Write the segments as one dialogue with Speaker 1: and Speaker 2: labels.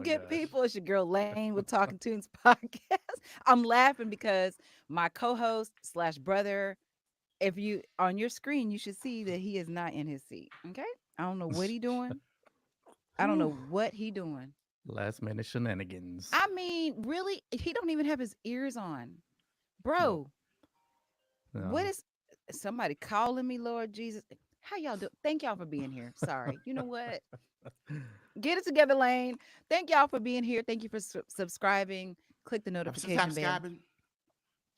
Speaker 1: good
Speaker 2: gosh.
Speaker 1: people? It's your girl Lane with Talking Tunes podcast. I'm laughing because my co-host slash brother, if you on your screen, you should see that he is not in his seat. Okay, I don't know what he doing. I don't know
Speaker 2: Whew.
Speaker 1: what he doing.
Speaker 2: Last minute shenanigans.
Speaker 1: I mean, really, he don't even have his ears on,
Speaker 2: No,
Speaker 1: bro. What
Speaker 2: no.
Speaker 1: is somebody calling me, Lord Jesus? How y'all do? Thank y'all for being here. Sorry. You know what? Get it together, Lane. Thank y'all for being here. Thank you for subscribing. Click the
Speaker 3: I'm
Speaker 1: notification bell.
Speaker 3: subscribing.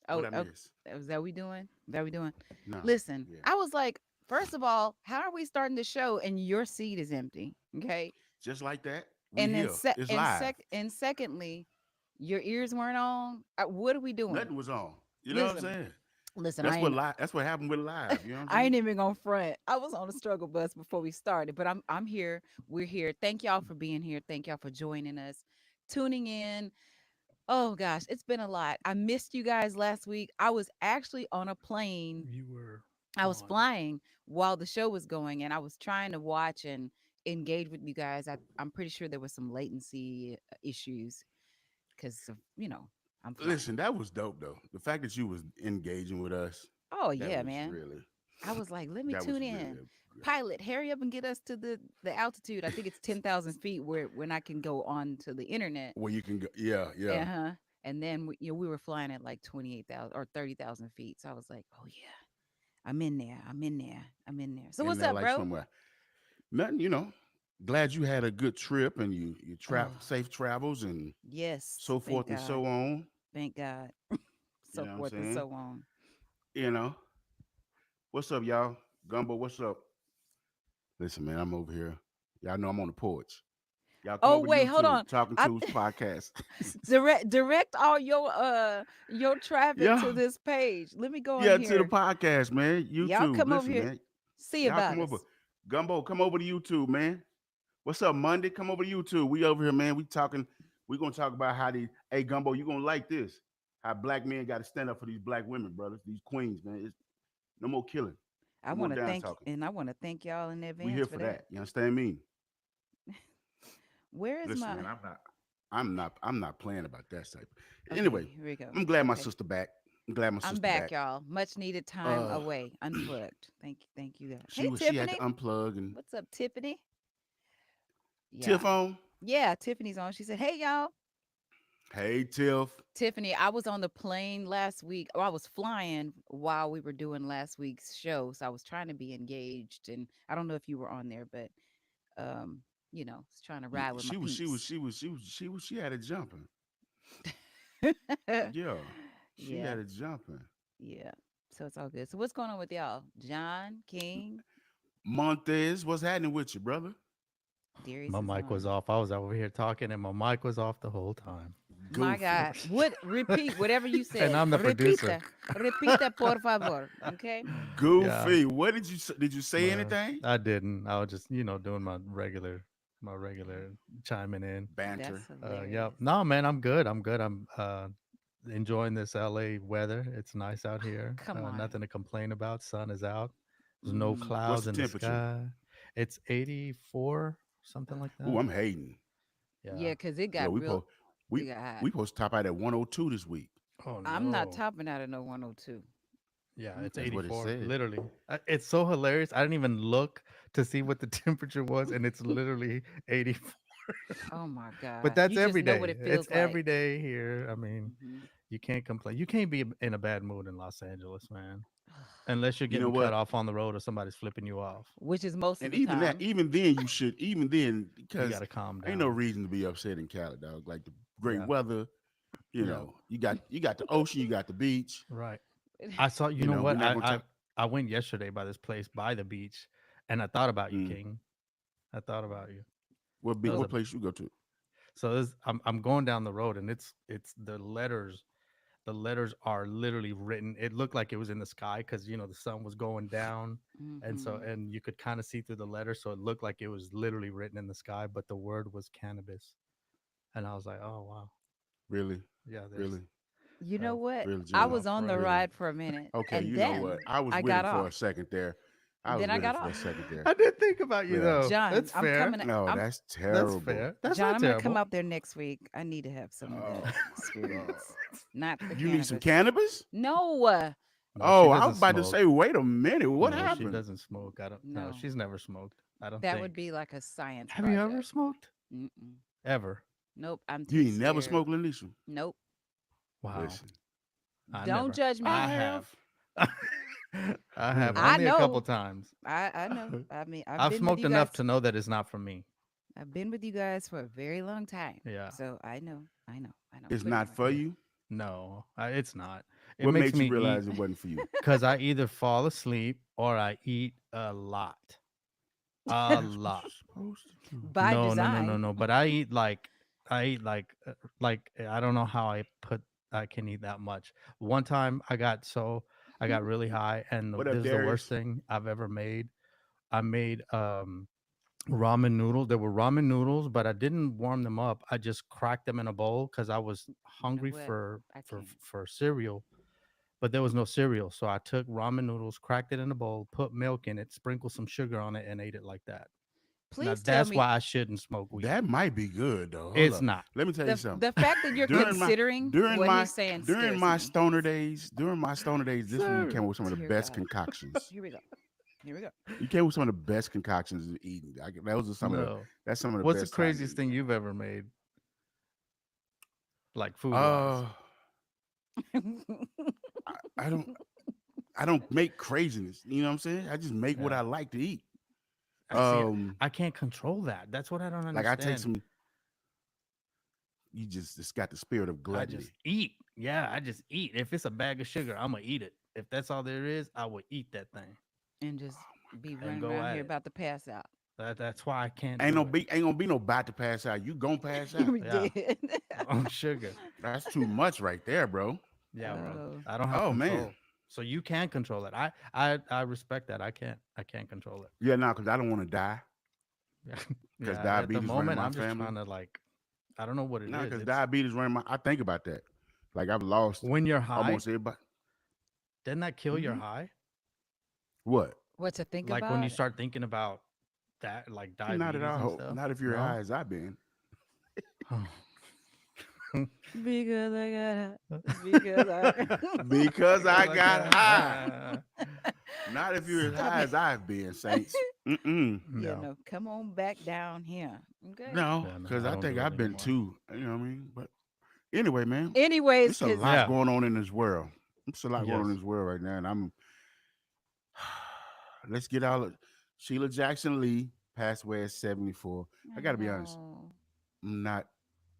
Speaker 3: What
Speaker 1: Oh,
Speaker 3: I
Speaker 1: oh,
Speaker 3: miss?
Speaker 1: is that we doing? Is that we doing?
Speaker 3: No.
Speaker 1: Listen,
Speaker 3: Yeah.
Speaker 1: I was like, first of all, how are we starting the show and your seat is empty? Okay,
Speaker 3: Just like that. We
Speaker 1: and then
Speaker 3: here. It's live.
Speaker 1: and secondly, your ears weren't on. What are we doing?
Speaker 3: Nothing was on. You know what I'm
Speaker 1: Listen,
Speaker 3: saying?
Speaker 1: listen.
Speaker 3: That's what live. That's what happened with live. You know what I'm
Speaker 1: I
Speaker 3: saying?
Speaker 1: ain't even gonna front. I was on the struggle bus before we started, but I'm here. We're here. Thank y'all for being here. Thank y'all for joining us, tuning in. Oh gosh, it's been a lot. I missed you guys last week. I was actually on a plane.
Speaker 2: You were
Speaker 1: I was
Speaker 2: gone.
Speaker 1: flying while the show was going, and I was trying to watch and engage with you guys. I'm pretty sure there was some latency issues because of I'm flying.
Speaker 3: Listen, that was dope though. The fact that you was engaging with us,
Speaker 1: Oh
Speaker 3: that
Speaker 1: yeah,
Speaker 3: was
Speaker 1: man.
Speaker 3: really,
Speaker 1: I was like, let me
Speaker 3: that was
Speaker 1: tune
Speaker 3: really
Speaker 1: in.
Speaker 3: great.
Speaker 1: Pilot, hurry up and get us to the altitude. I think it's 10,000 feet where when I can go on to the internet.
Speaker 3: Where you can go. Yeah, yeah.
Speaker 1: Uh-huh. And then we were flying at like 28,000 or 30,000 feet. So I was like, oh yeah, I'm in there. I'm in there. I'm in there. So
Speaker 3: In
Speaker 1: what's
Speaker 3: there
Speaker 1: up,
Speaker 3: like
Speaker 1: bro?
Speaker 3: somewhere. Nothing. Glad you had a good trip and you
Speaker 1: Oh,
Speaker 3: safe travels and
Speaker 1: yes.
Speaker 3: so
Speaker 1: Thank
Speaker 3: forth and
Speaker 1: God.
Speaker 3: so on.
Speaker 1: Thank God.
Speaker 3: You
Speaker 1: So
Speaker 3: know what I'm
Speaker 1: forth and
Speaker 3: saying?
Speaker 1: so on.
Speaker 3: You know. What's up, y'all? Gumbo, what's up? Listen, man, I'm over here. Y'all know I'm on the porch. Y'all come
Speaker 1: Oh
Speaker 3: over to
Speaker 1: wait, hold
Speaker 3: YouTube,
Speaker 1: on.
Speaker 3: Talking
Speaker 1: I
Speaker 3: Tools podcast.
Speaker 1: direct all your traffic
Speaker 3: Yeah,
Speaker 1: to this page. Let me go on
Speaker 3: yeah, to the
Speaker 1: here.
Speaker 3: podcast, man.
Speaker 1: Y'all
Speaker 3: YouTube.
Speaker 1: come over
Speaker 3: Listen,
Speaker 1: here.
Speaker 3: man.
Speaker 1: See
Speaker 3: Y'all
Speaker 1: about
Speaker 3: come over.
Speaker 1: us.
Speaker 3: Gumbo, come over to YouTube, man. What's up, Monday? Come over to YouTube. We over here, man. We talking. We gonna talk about how these. Hey, Gumbo, you gonna like this? How black men got to stand up for these black women, brothers. These queens, man. It's no more killing.
Speaker 1: I
Speaker 3: No more
Speaker 1: want to
Speaker 3: down
Speaker 1: thank
Speaker 3: talking.
Speaker 1: and I want to thank y'all in
Speaker 3: We
Speaker 1: advance
Speaker 3: here
Speaker 1: for
Speaker 3: for
Speaker 1: that.
Speaker 3: that. You understand me?
Speaker 1: Where is
Speaker 3: Listen,
Speaker 1: my
Speaker 3: man. I'm not playing about that type.
Speaker 1: Okay,
Speaker 3: Anyway,
Speaker 1: here we go.
Speaker 3: I'm glad my
Speaker 1: Okay.
Speaker 3: sister back. I'm glad my
Speaker 1: I'm
Speaker 3: sister
Speaker 1: back,
Speaker 3: back.
Speaker 1: y'all. Much needed time
Speaker 3: Uh,
Speaker 1: away, unplugged. Thank you guys. Hey
Speaker 3: she had to
Speaker 1: Tiffany.
Speaker 3: unplug and
Speaker 1: What's up, Tiffany? Yeah.
Speaker 3: Tiff on.
Speaker 1: Yeah, Tiffany's on. She said, "Hey y'all."
Speaker 3: Hey Tiff.
Speaker 1: Tiffany, I was on the plane last week. Or I was flying while we were doing last week's show. So I was trying to be engaged and I don't know if you were on there, but um, was trying to ride with my peeps.
Speaker 3: She had it jumping. Yeah, she
Speaker 1: Yeah.
Speaker 3: had it jumping.
Speaker 1: Yeah. So it's all good. So what's going on with y'all? John, King,
Speaker 3: Montez, what's happening with you, brother?
Speaker 1: Darius
Speaker 2: My
Speaker 1: is
Speaker 2: mic was
Speaker 1: on.
Speaker 2: off. I was over here talking, and my mic was off the whole time.
Speaker 1: My
Speaker 3: Goofy.
Speaker 1: God. What repeat whatever you
Speaker 2: And
Speaker 1: said.
Speaker 2: I'm the producer.
Speaker 1: Repita. Repita por favor. Okay.
Speaker 2: Yeah,
Speaker 3: Goofy. What did you say
Speaker 2: well,
Speaker 3: anything?
Speaker 2: I didn't. I was just, doing my regular chiming in.
Speaker 1: That's
Speaker 3: Banter.
Speaker 2: Yep.
Speaker 1: hilarious.
Speaker 2: No, man, I'm good. I'm good. I'm enjoying this LA weather. It's nice out
Speaker 1: Oh,
Speaker 2: here.
Speaker 1: come on.
Speaker 2: Nothing to complain about. Sun is out. There's no
Speaker 1: Mm.
Speaker 3: What's
Speaker 2: clouds
Speaker 3: the
Speaker 2: in the
Speaker 3: temperature?
Speaker 2: sky. It's 84,
Speaker 1: Ugh.
Speaker 2: something like
Speaker 3: Ooh,
Speaker 2: that.
Speaker 3: I'm hating.
Speaker 2: Yeah.
Speaker 1: Yeah, because it
Speaker 3: Yeah,
Speaker 1: got real
Speaker 3: we
Speaker 1: it got hot.
Speaker 3: we supposed to top out at 102 this week.
Speaker 2: Oh
Speaker 1: I'm not
Speaker 2: no.
Speaker 1: topping out of no 102.
Speaker 2: Yeah, it's
Speaker 3: That's
Speaker 1: Mm-mm.
Speaker 3: what it
Speaker 2: 84.
Speaker 3: said.
Speaker 2: Literally. It's so hilarious. I didn't even look to see what the temperature was, and it's literally 84.
Speaker 1: Oh my
Speaker 2: But
Speaker 1: gosh.
Speaker 2: that's
Speaker 1: You just
Speaker 2: every
Speaker 1: know what
Speaker 2: day.
Speaker 1: it
Speaker 2: It's
Speaker 1: feels like.
Speaker 2: every day here. I mean,
Speaker 1: Hmm.
Speaker 2: you can't complain. You can't be in a bad mood in Los Angeles, man. Unless you're
Speaker 3: You know
Speaker 2: getting cut
Speaker 3: what?
Speaker 2: off on the road or somebody's flipping you off.
Speaker 1: Which is most of
Speaker 3: And
Speaker 1: the
Speaker 3: even that,
Speaker 1: time.
Speaker 3: even then, even then,
Speaker 2: You got
Speaker 3: because
Speaker 2: to calm
Speaker 3: ain't no
Speaker 2: down.
Speaker 3: reason to be upset in Cali, dog. Like the great
Speaker 2: Yeah.
Speaker 3: weather,
Speaker 2: Yeah.
Speaker 3: you got the ocean, you got the beach.
Speaker 2: Right. I saw, you know
Speaker 3: We're
Speaker 2: what?
Speaker 3: not
Speaker 2: I,
Speaker 3: gonna
Speaker 2: I,
Speaker 3: talk.
Speaker 2: I went yesterday by this place by the beach and I thought about you,
Speaker 3: Mm,
Speaker 2: King. I thought about you. There was
Speaker 3: what
Speaker 2: a,
Speaker 1: Oh,
Speaker 3: place you go to?
Speaker 2: so this, I'm going down the road and it's the letters are literally written. It looked like it was in the sky because the sun was going down, and so
Speaker 1: mm-hmm.
Speaker 2: and you could kind of see through the letters, so it looked like it was literally written in the sky. But the word was cannabis, and I was like, oh wow,
Speaker 3: Really,
Speaker 2: yeah. There's
Speaker 3: really,
Speaker 1: You know
Speaker 2: uh,
Speaker 1: what?
Speaker 3: really,
Speaker 1: I
Speaker 3: Junior,
Speaker 1: was
Speaker 2: off
Speaker 1: on the
Speaker 2: road.
Speaker 3: really.
Speaker 1: ride for a minute
Speaker 3: Okay,
Speaker 1: and
Speaker 3: you know what?
Speaker 1: then
Speaker 3: I was
Speaker 1: I
Speaker 3: with him
Speaker 1: got
Speaker 3: for a
Speaker 1: off.
Speaker 3: second there. I was
Speaker 1: Then I
Speaker 3: with it
Speaker 1: got
Speaker 3: for a
Speaker 1: off.
Speaker 3: second there.
Speaker 2: I did think about you
Speaker 3: Yeah.
Speaker 2: though.
Speaker 1: John,
Speaker 2: That's
Speaker 1: I'm
Speaker 2: fair.
Speaker 1: coming.
Speaker 3: No,
Speaker 1: I'm
Speaker 3: that's
Speaker 2: That's
Speaker 3: terrible.
Speaker 2: fair. That's
Speaker 1: John.
Speaker 2: not
Speaker 1: I'm gonna
Speaker 2: terrible.
Speaker 1: come out there next week. I need to have some of
Speaker 3: Oh,
Speaker 1: that experience. Not the
Speaker 3: you need some
Speaker 1: cannabis.
Speaker 3: cannabis?
Speaker 1: No,
Speaker 2: No, she
Speaker 3: Oh, I was
Speaker 2: doesn't
Speaker 3: about to
Speaker 2: smoke.
Speaker 3: say, wait a minute. What
Speaker 2: No, she
Speaker 3: happened?
Speaker 2: doesn't smoke. I don't. No,
Speaker 1: no.
Speaker 2: she's never smoked. I don't
Speaker 1: That
Speaker 2: think.
Speaker 1: would be like a science
Speaker 2: Have you ever
Speaker 1: project.
Speaker 2: smoked?
Speaker 1: Mm-mm.
Speaker 2: Ever?
Speaker 1: Nope. I'm
Speaker 3: You
Speaker 1: too
Speaker 3: ain't never
Speaker 1: scared.
Speaker 3: smoked, Lanisha?
Speaker 1: Nope.
Speaker 2: Wow.
Speaker 3: Listen,
Speaker 2: I
Speaker 1: Don't
Speaker 2: never.
Speaker 1: judge me.
Speaker 2: I
Speaker 3: I
Speaker 2: have.
Speaker 3: have.
Speaker 2: I have
Speaker 1: I
Speaker 2: only a couple
Speaker 1: know.
Speaker 2: times.
Speaker 1: I know. I mean, I've
Speaker 2: I've
Speaker 1: been with
Speaker 2: smoked
Speaker 1: you
Speaker 2: enough
Speaker 1: guys.
Speaker 2: to know that it's not for me.
Speaker 1: I've been with you guys for a very long time.
Speaker 2: Yeah.
Speaker 1: So I know. I know. I know.
Speaker 3: It's
Speaker 1: Put it
Speaker 3: not
Speaker 1: down.
Speaker 3: for you.
Speaker 2: No, it's not. It
Speaker 3: What
Speaker 2: makes
Speaker 3: made you
Speaker 2: me eat
Speaker 3: realize it wasn't for you?
Speaker 2: because I either fall asleep or I eat a lot. A lot.
Speaker 3: Supposed to do.
Speaker 1: By
Speaker 2: No, no, no, no,
Speaker 1: design.
Speaker 2: no. But I eat like I don't know how I can eat that much. One time I got really high, and
Speaker 3: What
Speaker 2: this
Speaker 3: up,
Speaker 2: is the worst
Speaker 3: Darius?
Speaker 2: thing I've ever made. I made ramen noodles. There were ramen noodles, but I didn't warm them up. I just cracked them in a bowl because I was
Speaker 1: You know
Speaker 2: hungry
Speaker 1: what? I can't.
Speaker 2: for cereal, but there was no cereal. So I took ramen noodles, cracked it in a bowl, put milk in it, sprinkled some sugar on it, and ate it like that. Now
Speaker 1: Please tell
Speaker 2: that's
Speaker 1: me
Speaker 2: why I shouldn't smoke weed.
Speaker 3: That might be good though. Hold
Speaker 2: It's
Speaker 3: up.
Speaker 2: not.
Speaker 3: Let me tell you something.
Speaker 1: the fact that you're
Speaker 3: During my
Speaker 1: considering
Speaker 3: during
Speaker 1: what
Speaker 3: my
Speaker 1: he's saying
Speaker 3: during
Speaker 1: scares
Speaker 3: my
Speaker 1: me.
Speaker 3: stoner days, this one
Speaker 2: Sir.
Speaker 3: came with some of the
Speaker 1: Dear
Speaker 3: best
Speaker 1: God.
Speaker 3: concoctions.
Speaker 1: Here we go. Here we go.
Speaker 3: You came with some of the best concoctions of eating. Those are some of the
Speaker 2: No.
Speaker 3: that's some of the
Speaker 2: What's the
Speaker 3: best time to
Speaker 2: craziest
Speaker 3: eat.
Speaker 2: thing you've ever made? Like food wise.
Speaker 3: Uh, I don't make craziness. You know what I'm saying? I just make what
Speaker 2: Yeah.
Speaker 3: I like to eat.
Speaker 2: I see.
Speaker 3: Um,
Speaker 2: I can't control that. That's what I don't
Speaker 3: like I take
Speaker 2: understand.
Speaker 3: some. You just got the spirit of
Speaker 2: I
Speaker 3: gluttony.
Speaker 2: just eat. Yeah, I just eat. If it's a bag of sugar, I'm gonna eat it. If that's all there is, I will eat that thing.
Speaker 1: and just be
Speaker 2: And
Speaker 1: running
Speaker 2: go
Speaker 1: around
Speaker 2: at
Speaker 1: here
Speaker 2: it.
Speaker 1: about to pass out.
Speaker 2: That's why I can't
Speaker 3: Ain't
Speaker 2: do
Speaker 3: no
Speaker 2: it.
Speaker 3: be ain't gonna be no about to pass out. You gonna pass out.
Speaker 1: We
Speaker 2: Yeah.
Speaker 1: did.
Speaker 2: On sugar.
Speaker 3: That's too much right there, bro.
Speaker 2: Yeah, bro.
Speaker 1: Oh.
Speaker 2: I don't have
Speaker 3: Oh,
Speaker 2: control.
Speaker 3: man.
Speaker 2: So you can control it. I respect that. I can't control it.
Speaker 3: Yeah, no, because I don't want to die.
Speaker 2: Yeah.
Speaker 3: 'Cause
Speaker 2: Yeah, at
Speaker 3: diabetes
Speaker 2: the
Speaker 3: running
Speaker 2: moment
Speaker 3: my
Speaker 2: I'm just
Speaker 3: family.
Speaker 2: trying to like I don't know what it
Speaker 3: No,
Speaker 2: is.
Speaker 3: because
Speaker 2: It's
Speaker 3: diabetes running my. I think about that. Like I've lost
Speaker 2: when you're high,
Speaker 3: almost everybody.
Speaker 2: doesn't that kill your
Speaker 3: Mhm.
Speaker 2: high?
Speaker 3: What?
Speaker 1: What to think
Speaker 2: Like
Speaker 1: about?
Speaker 2: when you start thinking about that, like diabetes
Speaker 3: Not at
Speaker 2: and
Speaker 3: all.
Speaker 2: stuff.
Speaker 3: Not if you're
Speaker 2: No?
Speaker 3: high as I've been.
Speaker 1: Because I got because I
Speaker 3: Because I got high.
Speaker 2: high.
Speaker 3: Not if you're as
Speaker 1: Stop
Speaker 3: high
Speaker 1: it.
Speaker 3: as I've been, Saints. Mm-mm.
Speaker 1: Yeah,
Speaker 2: No.
Speaker 1: no, come on back down here. Okay.
Speaker 3: No,
Speaker 2: Yeah, no,
Speaker 3: because
Speaker 2: I
Speaker 3: I
Speaker 2: don't
Speaker 3: think
Speaker 2: do it
Speaker 3: I've been
Speaker 2: anymore.
Speaker 3: too. You know what I mean? But anyway, man,
Speaker 1: Anyways,
Speaker 3: it's a
Speaker 1: because
Speaker 3: lot
Speaker 2: Yeah.
Speaker 3: going on in this world. It's a lot going on in
Speaker 2: Yes.
Speaker 3: this world right now, and I'm. Let's get all of Sheila Jackson Lee passed away at 74. I gotta be honest. I'm not.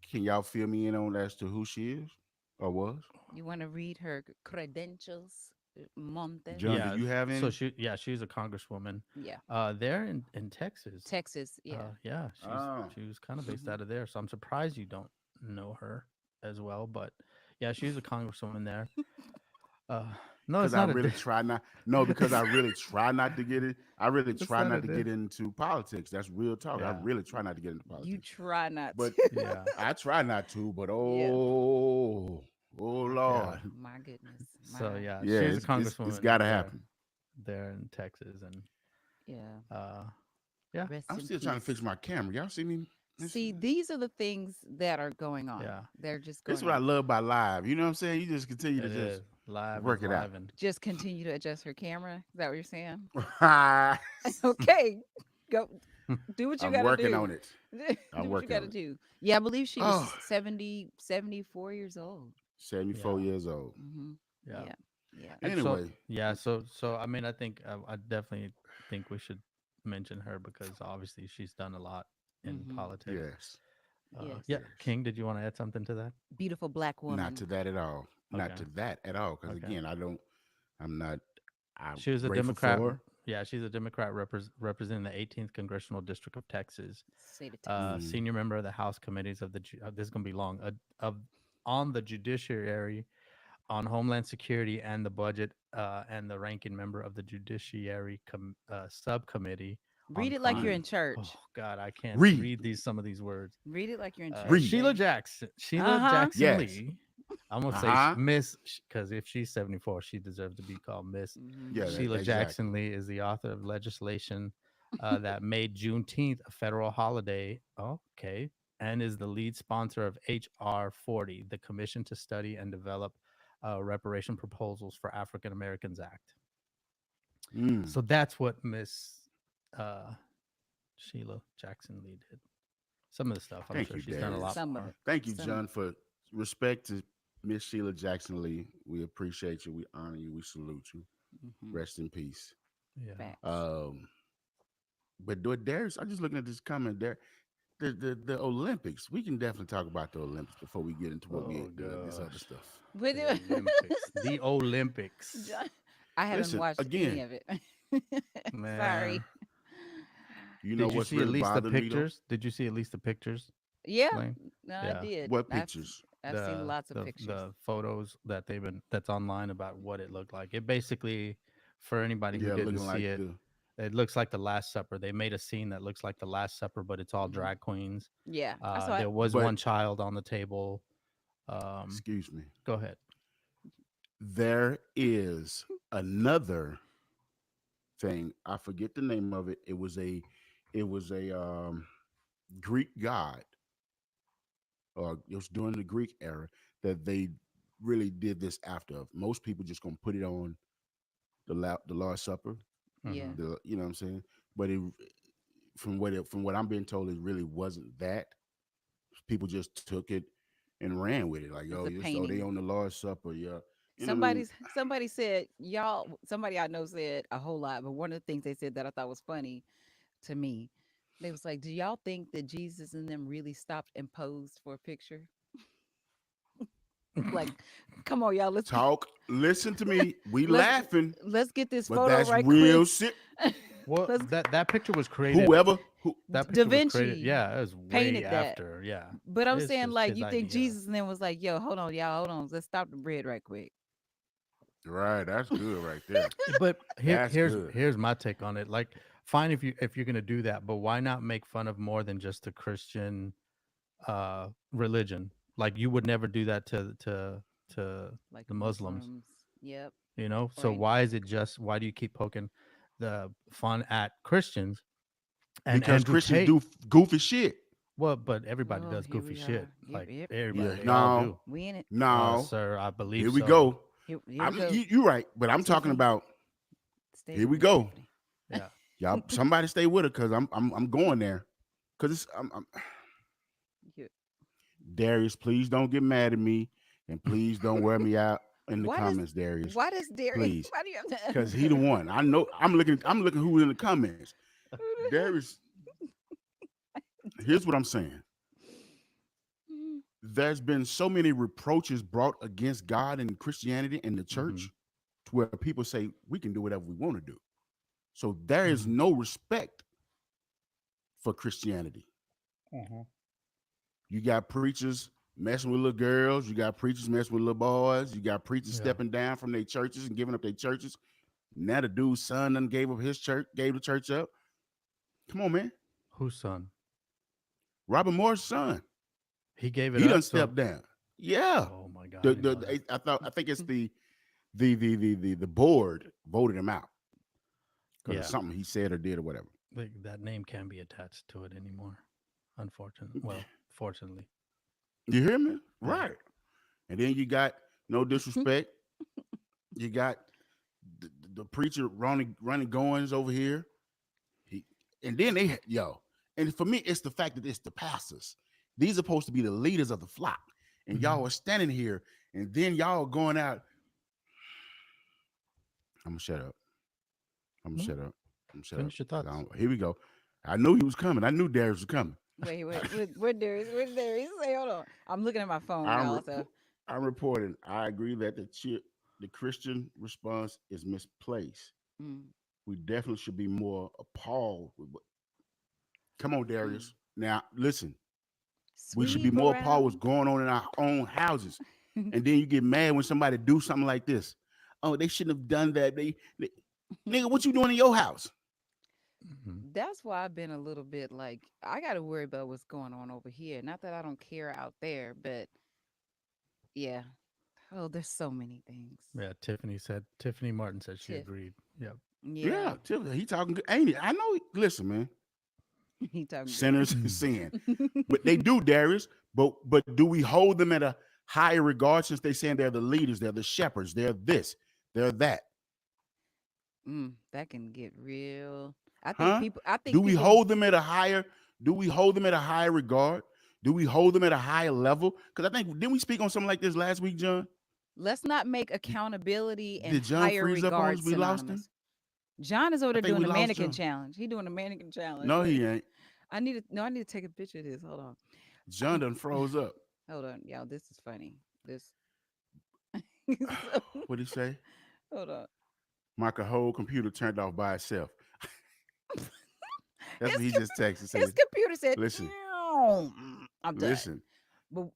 Speaker 3: Can y'all fill me in on as to who she is or was?
Speaker 1: You want to read her credentials, Monte?
Speaker 3: John,
Speaker 2: Yeah.
Speaker 3: do you have any?
Speaker 2: So she's a congresswoman.
Speaker 1: Yeah,
Speaker 2: There in Texas.
Speaker 1: Texas. Yeah.
Speaker 2: Yeah,
Speaker 3: Oh.
Speaker 2: she was kind of based
Speaker 1: Mhm.
Speaker 2: out of there. So I'm surprised you don't know her as well. But yeah, she's a congresswoman there. No, it's
Speaker 3: Because I
Speaker 2: not a
Speaker 3: really
Speaker 2: di-
Speaker 3: try not. No, because I really try not to get it. I really
Speaker 2: It's
Speaker 3: try
Speaker 2: not a
Speaker 3: not to get
Speaker 2: diff-
Speaker 3: into politics. That's real talk. I
Speaker 2: Yeah.
Speaker 3: really try not to get into
Speaker 1: You
Speaker 3: politics.
Speaker 1: try not
Speaker 3: But
Speaker 1: to.
Speaker 2: Yeah.
Speaker 3: I try not to. But
Speaker 1: Yeah.
Speaker 3: oh Lord,
Speaker 1: My goodness.
Speaker 2: So
Speaker 1: My-
Speaker 2: yeah,
Speaker 3: yeah,
Speaker 2: she's a
Speaker 3: it's
Speaker 2: congresswoman.
Speaker 3: got to
Speaker 2: there-
Speaker 3: happen.
Speaker 2: there in Texas, and
Speaker 1: Yeah.
Speaker 2: yeah,
Speaker 1: Rest
Speaker 3: I'm
Speaker 1: in
Speaker 3: still trying to
Speaker 1: peace.
Speaker 3: fix my camera. Y'all see me?
Speaker 1: See, these are the things that are going on.
Speaker 2: Yeah.
Speaker 1: They're just going
Speaker 3: This is what I
Speaker 1: on.
Speaker 3: love about live. You know what I'm saying? You just continue
Speaker 2: it
Speaker 3: to
Speaker 2: is
Speaker 3: just
Speaker 2: live.
Speaker 3: work
Speaker 2: is
Speaker 3: it out.
Speaker 2: live and
Speaker 1: Just continue to adjust her camera. Is that what you're saying?
Speaker 3: I'm
Speaker 1: Okay. Go do what you got to
Speaker 3: working
Speaker 1: do.
Speaker 3: on it.
Speaker 1: do
Speaker 3: I'm
Speaker 1: what you
Speaker 3: working
Speaker 1: got to
Speaker 3: on it.
Speaker 1: do. Yeah, I believe she was
Speaker 3: Oh.
Speaker 1: 74 years old.
Speaker 3: 74
Speaker 2: Yeah.
Speaker 3: years old.
Speaker 1: Hmm.
Speaker 2: yeah.
Speaker 1: Yeah. Yeah.
Speaker 2: And
Speaker 3: Anyway,
Speaker 2: so I mean, I think I definitely think we should mention her because obviously she's done a lot in
Speaker 1: Mhm.
Speaker 2: politics.
Speaker 3: yes,
Speaker 1: Yes.
Speaker 2: Yeah,
Speaker 3: Yes.
Speaker 2: King, did you want to add something to that?
Speaker 1: Beautiful black woman.
Speaker 3: not to that at all. Not
Speaker 2: Okay.
Speaker 3: to that at all. Because
Speaker 2: Okay.
Speaker 3: again, I'm not. I'm
Speaker 2: She was a
Speaker 3: grateful
Speaker 2: Democrat.
Speaker 3: for her.
Speaker 2: Yeah, she's a Democrat representing the 18th congressional district of Texas.
Speaker 1: State of Texas.
Speaker 3: Mm.
Speaker 2: Senior member of the House committees of the. This is gonna be long. On the Judiciary, on Homeland Security and the Budget, and the ranking member of the Judiciary Subcommittee.
Speaker 1: Read
Speaker 2: on
Speaker 1: it like you're
Speaker 2: crime.
Speaker 1: in church.
Speaker 2: Oh God, I can't
Speaker 3: Read.
Speaker 2: read some of these words.
Speaker 1: Read it like you're in church.
Speaker 3: Read.
Speaker 2: Sheila
Speaker 1: okay?
Speaker 2: Jackson. Sheila
Speaker 1: Uh-huh.
Speaker 2: Jackson
Speaker 3: Yes.
Speaker 2: Lee I'm gonna say
Speaker 3: Uh-huh.
Speaker 2: Miss because if she's 74, she deserves to be called Miss.
Speaker 1: Mhm.
Speaker 3: Yeah,
Speaker 2: Sheila
Speaker 3: exactly.
Speaker 2: Jackson Lee is the author of legislation that made Juneteenth a federal holiday. Okay. And is the lead sponsor of H.R. 40, the Commission to Study and Develop Reparation Proposals for African Americans Act.
Speaker 3: Mm.
Speaker 2: So that's what Miss uh, Sheila Jackson Lee did. Some of the stuff, I'm
Speaker 3: Thank
Speaker 2: sure
Speaker 3: you,
Speaker 2: she's done a lot
Speaker 3: Darius.
Speaker 1: Some of
Speaker 2: more.
Speaker 1: it.
Speaker 3: Thank you,
Speaker 1: Some of
Speaker 3: John, for respect to Miss Sheila Jackson Lee. We appreciate you. We honor you. We salute you.
Speaker 1: it. Hmm.
Speaker 3: Rest in peace.
Speaker 2: Yeah.
Speaker 1: Facts.
Speaker 3: Um, but Darius, I'm just looking at this comment there. The Olympics. We can definitely talk about the Olympics before we get into what we
Speaker 2: Oh
Speaker 3: this other
Speaker 2: gosh.
Speaker 3: stuff.
Speaker 1: We
Speaker 2: The
Speaker 1: do.
Speaker 2: Olympics. The Olympics.
Speaker 1: John- I haven't
Speaker 3: Listen
Speaker 1: watched any
Speaker 3: again.
Speaker 1: of it. Sorry.
Speaker 2: Man.
Speaker 3: You know
Speaker 2: Did you
Speaker 3: what's
Speaker 2: see at
Speaker 3: really
Speaker 2: least the
Speaker 3: bothering me though?
Speaker 2: pictures? Did you see at least the pictures,
Speaker 1: Yeah,
Speaker 2: Lane?
Speaker 1: no, I
Speaker 2: Yeah.
Speaker 1: did.
Speaker 3: What pictures?
Speaker 1: I've seen lots of
Speaker 2: The
Speaker 1: pictures.
Speaker 2: photos that that's online about what it looked like. It basically, for anybody who
Speaker 3: Yeah,
Speaker 2: didn't
Speaker 3: looking
Speaker 2: see
Speaker 3: like
Speaker 2: it,
Speaker 3: the
Speaker 2: it looks like the Last Supper. They made a scene that looks like the Last Supper, but it's all
Speaker 1: Hmm.
Speaker 2: drag queens.
Speaker 1: Yeah, I saw it.
Speaker 2: There was
Speaker 3: but
Speaker 2: one child on the table. Um,
Speaker 3: excuse me.
Speaker 2: go ahead.
Speaker 3: There is another thing. I forget the name of it. It was a Greek god, or it was during the Greek era that they really did this after. Most people just gonna put it on the Lord's Supper.
Speaker 1: Yeah.
Speaker 2: Hmm.
Speaker 3: You know what I'm saying? But from what I'm being told, it really wasn't that. People just took it and ran with it. Like,
Speaker 1: It's
Speaker 3: oh,
Speaker 1: a
Speaker 3: they
Speaker 1: painting.
Speaker 3: on the Lord's Supper, yeah. You know what I mean?
Speaker 1: Somebody said y'all. Somebody I know said a whole lot, but one of the things they said that I thought was funny to me, they was like, "Do y'all think that Jesus and them really stopped and posed for a picture? Like, come on, y'all,
Speaker 3: Talk, listen to me. We
Speaker 1: let's
Speaker 3: laughing,
Speaker 1: let's get this
Speaker 3: but
Speaker 1: photo
Speaker 3: that's
Speaker 1: right
Speaker 3: real
Speaker 1: quick."
Speaker 3: shit.
Speaker 2: Well,
Speaker 1: Let's
Speaker 2: that picture was created.
Speaker 3: Whoever who
Speaker 2: That
Speaker 1: Da
Speaker 2: picture was created.
Speaker 1: Vinci
Speaker 2: Yeah, it was way
Speaker 1: painted that.
Speaker 2: after. Yeah,
Speaker 1: But I'm
Speaker 2: it's
Speaker 1: saying,
Speaker 2: just
Speaker 1: like,
Speaker 2: his
Speaker 1: you think
Speaker 2: idea.
Speaker 1: Jesus and them was like, "Yo, hold on, y'all, hold on, let's stop the bread right quick."
Speaker 3: right, that's good right there.
Speaker 2: But
Speaker 3: That's good.
Speaker 2: here's my take on it. Like, fine if you're gonna do that, but why not make fun of more than just the Christian religion? Like, you would never do that to
Speaker 1: Like
Speaker 2: the Muslims,
Speaker 1: Muslims. Yep.
Speaker 2: you know. So
Speaker 1: Right.
Speaker 2: why is it just why do you keep poking the fun at Christians and
Speaker 3: Because
Speaker 2: Andrew
Speaker 3: Christians
Speaker 2: Tate?
Speaker 3: do goofy shit.
Speaker 2: Well, but everybody
Speaker 1: Oh,
Speaker 2: does
Speaker 1: here
Speaker 2: goofy
Speaker 1: we
Speaker 2: shit.
Speaker 1: are. Yep,
Speaker 2: Like
Speaker 1: yep.
Speaker 2: everybody,
Speaker 3: Yeah,
Speaker 2: they all
Speaker 3: no,
Speaker 2: do.
Speaker 1: We in it.
Speaker 3: no.
Speaker 2: Sir, I believe
Speaker 3: Here we
Speaker 2: so.
Speaker 3: go.
Speaker 1: Here we go.
Speaker 3: You right, but I'm talking
Speaker 1: Tiffany.
Speaker 3: about.
Speaker 1: Stay
Speaker 3: Here
Speaker 1: with
Speaker 3: we
Speaker 1: me,
Speaker 3: go.
Speaker 1: Tiffany.
Speaker 2: Yeah.
Speaker 3: Y'all, somebody stay with her because I'm going there. Because I'm
Speaker 1: You-
Speaker 3: Darius. Please don't get mad at me, and please don't wear me out in the
Speaker 1: Why does
Speaker 3: comments, Darius.
Speaker 1: why does Darius
Speaker 3: Please,
Speaker 1: why do you have
Speaker 3: because he the one. I know. I'm looking who's in the comments. Darius. Here's what I'm saying.
Speaker 1: to
Speaker 3: There's been so many reproaches brought against God and Christianity and the
Speaker 2: Hmm.
Speaker 3: church to where people say we can do whatever we want to do. So there is
Speaker 2: Hmm.
Speaker 3: no respect for Christianity.
Speaker 2: Hmm.
Speaker 3: You got preachers messing with little girls. You got preachers messing with little boys. You got preachers
Speaker 2: Yeah.
Speaker 3: stepping down from their churches and giving up their churches. Now the dude's son done gave up his church, gave the church up. Come on, man.
Speaker 2: Whose son?
Speaker 3: Robert Moore's son.
Speaker 2: He gave it
Speaker 3: He done
Speaker 2: up. So,
Speaker 3: stepped down. Yeah.
Speaker 2: oh my god, I didn't know that.
Speaker 3: I think it's the board voted him out because of
Speaker 2: Yeah,
Speaker 3: something he said or did or whatever.
Speaker 2: like, that name can't be attached to it anymore. Unfortunately, well, fortunately,
Speaker 3: You hear me?
Speaker 2: yeah.
Speaker 3: Right. And then you got no disrespect. You got the preacher running goings over here. He and then and for me, it's the fact that it's the pastors. These are supposed to be the leaders of the flock, and
Speaker 2: Mhm.
Speaker 3: y'all are standing here, and then y'all are going out. I'm gonna shut up. I'm gonna
Speaker 2: No,
Speaker 3: shut up. I'm gonna shut up.
Speaker 2: finish your
Speaker 3: 'Cause
Speaker 2: thoughts.
Speaker 3: here we go. I knew he was coming. I knew Darius was coming.
Speaker 1: Wait, where Darius? Where Darius? Say, hold on. I'm looking at my phone,
Speaker 3: I'm
Speaker 1: y'all.
Speaker 3: repo-
Speaker 1: So
Speaker 3: I'm reporting. I agree that the Christian response is misplaced.
Speaker 1: mm,
Speaker 3: We definitely should be more appalled. Come on,
Speaker 1: mm.
Speaker 3: Darius. Now listen. We should be
Speaker 1: Sweep
Speaker 3: more appalled what's
Speaker 1: around.
Speaker 3: going on in our own houses. And then you get mad when somebody do something like this. Oh, they shouldn't have done that. Nigga, what you doing in your house?
Speaker 2: Mhm.
Speaker 1: That's why I've been a little bit like I got to worry about what's going on over here. Not that I don't care out there, but yeah. Oh, there's so many things.
Speaker 2: Yeah, Tiffany Martin said she
Speaker 1: Tiff.
Speaker 2: agreed. Yep.
Speaker 1: Yeah,
Speaker 3: Yeah, Tiffany, he talking good, ain't it? I know. Listen, man,
Speaker 1: he talking good.
Speaker 3: sinners sin, but they do, Darius. But do we hold them at a higher regard since they saying they're the leaders, they're the shepherds, they're this, they're that,
Speaker 1: That can get real.
Speaker 3: huh?
Speaker 1: I
Speaker 3: Do
Speaker 1: think
Speaker 3: we
Speaker 1: people
Speaker 3: hold them at a higher? Do we hold them at a higher regard? Do we hold them at a higher level? Because I think didn't we speak on something like this last week, John?
Speaker 1: let's not make accountability and
Speaker 3: Did John
Speaker 1: higher
Speaker 3: freeze up on
Speaker 1: regard
Speaker 3: us? We lost him.
Speaker 1: synonymous. John is over
Speaker 3: I
Speaker 1: there
Speaker 3: think
Speaker 1: doing
Speaker 3: we
Speaker 1: the
Speaker 3: lost
Speaker 1: mannequin
Speaker 3: John.
Speaker 1: challenge. He doing the mannequin challenge.
Speaker 3: No,
Speaker 1: Wait,
Speaker 3: he ain't.
Speaker 1: I need to take a picture of this. Hold on.
Speaker 3: John done froze up.
Speaker 1: Hold on, y'all. This is funny. This so,
Speaker 3: What'd he say?
Speaker 1: hold on.
Speaker 3: My whole computer turned off by itself. That's
Speaker 1: His
Speaker 3: what he
Speaker 1: com-
Speaker 3: just texted.
Speaker 1: his
Speaker 3: Said,
Speaker 1: computer said,
Speaker 3: listen,
Speaker 1: "No, I'm done."
Speaker 3: listen.
Speaker 1: But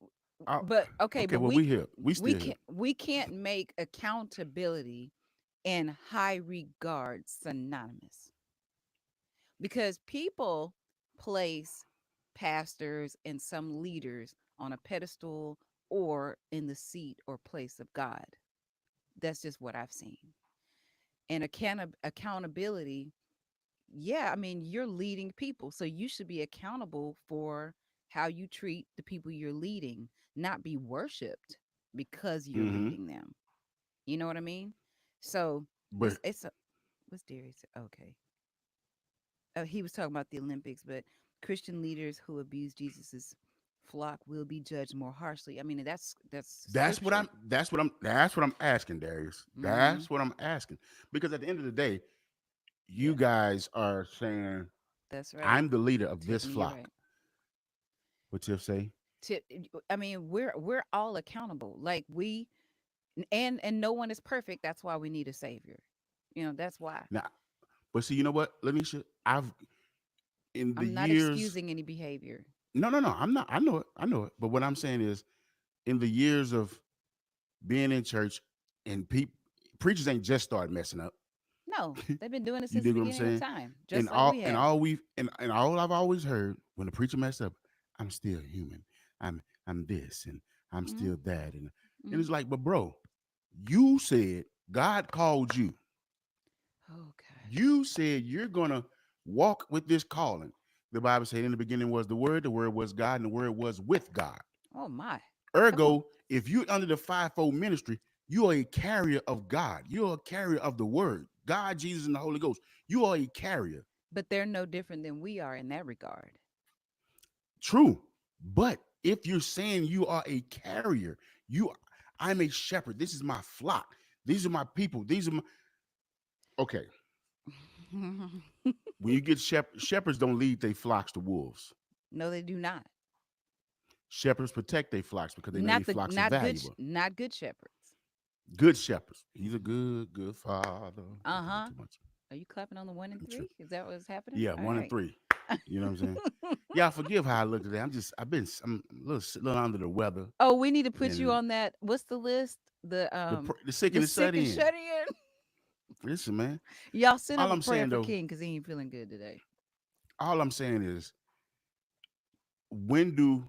Speaker 3: I-
Speaker 1: okay,
Speaker 3: okay,
Speaker 1: but
Speaker 3: well, we here. We still here.
Speaker 1: we can't make accountability and high regard synonymous because people place pastors and some leaders on a pedestal or in the seat or place of God. That's just what I've seen. And accountability, yeah, I mean, you're leading people, so you should be accountable for how you treat the people you're leading, not be worshiped because you're
Speaker 3: Hmm.
Speaker 1: leading them. You know what I mean? So
Speaker 3: But
Speaker 1: what's Darius? Okay. He was talking about the Olympics, but Christian leaders who abuse Jesus's flock will be judged more harshly. I mean, that's
Speaker 3: that's what
Speaker 1: scripture.
Speaker 3: I'm. That's what I'm asking, Darius.
Speaker 1: Hmm.
Speaker 3: That's what I'm asking. Because at the end of the day, you
Speaker 1: Yeah,
Speaker 3: guys are saying
Speaker 1: that's right.
Speaker 3: I'm the leader of this
Speaker 1: Tiffany, you're
Speaker 3: flock.
Speaker 1: right.
Speaker 3: What Tiff say?
Speaker 1: I mean, we're all accountable. Like and no one is perfect. That's why we need a savior. That's why.
Speaker 3: Now, but see, you know what, Lanisha? I've in the
Speaker 1: I'm not
Speaker 3: years.
Speaker 1: excusing any behavior.
Speaker 3: No, no, no. I'm not. I know it. I know it. But what I'm saying is, in the years of being in church, and preachers ain't just started messing up.
Speaker 1: No, they've been doing it
Speaker 3: You
Speaker 1: since the
Speaker 3: dig what I'm
Speaker 1: beginning of
Speaker 3: saying?
Speaker 1: time,
Speaker 3: And
Speaker 1: just like
Speaker 3: all
Speaker 1: we
Speaker 3: and
Speaker 1: have.
Speaker 3: all we've and all I've always heard when the preacher messed up, I'm still human. I'm this and I'm
Speaker 1: Hmm.
Speaker 3: still that. And
Speaker 1: Hmm.
Speaker 3: it's like, but bro, you said God called you.
Speaker 1: Oh God.
Speaker 3: You said you're gonna walk with this calling. The Bible said in the beginning was the word was God, and the word was with God.
Speaker 1: Oh my. Come on.
Speaker 3: Ergo, if you're under the fivefold ministry, you are a carrier of God. You're a carrier of the word. God, Jesus, and the Holy Ghost. You are a carrier.
Speaker 1: But they're no different than we are in that regard.
Speaker 3: True. But if you're saying you are a carrier, I'm a shepherd. This is my flock. These are my people. These are my okay. When you get shepherds don't lead their flocks to wolves.
Speaker 1: No, they do not.
Speaker 3: Shepherds protect their flocks because they know their flocks are valuable.
Speaker 1: Not good shepherds.
Speaker 3: Good shepherds. He's a good father.
Speaker 1: Uh
Speaker 3: Don't talk
Speaker 1: huh.
Speaker 3: too much.
Speaker 1: Are you clapping on the one and
Speaker 3: I'm sure.
Speaker 1: three? Is that what's happening?
Speaker 3: Yeah,
Speaker 1: All
Speaker 3: one and
Speaker 1: right.
Speaker 3: three. You know what I'm saying? Yeah, forgive how I look today. I'm a little under the weather.
Speaker 1: Oh, we need to put you
Speaker 3: And
Speaker 1: on that. What's the list?
Speaker 3: the sick and
Speaker 1: The
Speaker 3: the shut
Speaker 1: sick and
Speaker 3: in.
Speaker 1: shut in.
Speaker 3: Listen, man.
Speaker 1: Y'all send
Speaker 3: All
Speaker 1: up a
Speaker 3: I'm
Speaker 1: prayer
Speaker 3: saying
Speaker 1: for
Speaker 3: though,
Speaker 1: King because he ain't feeling good today.
Speaker 3: all I'm saying is when do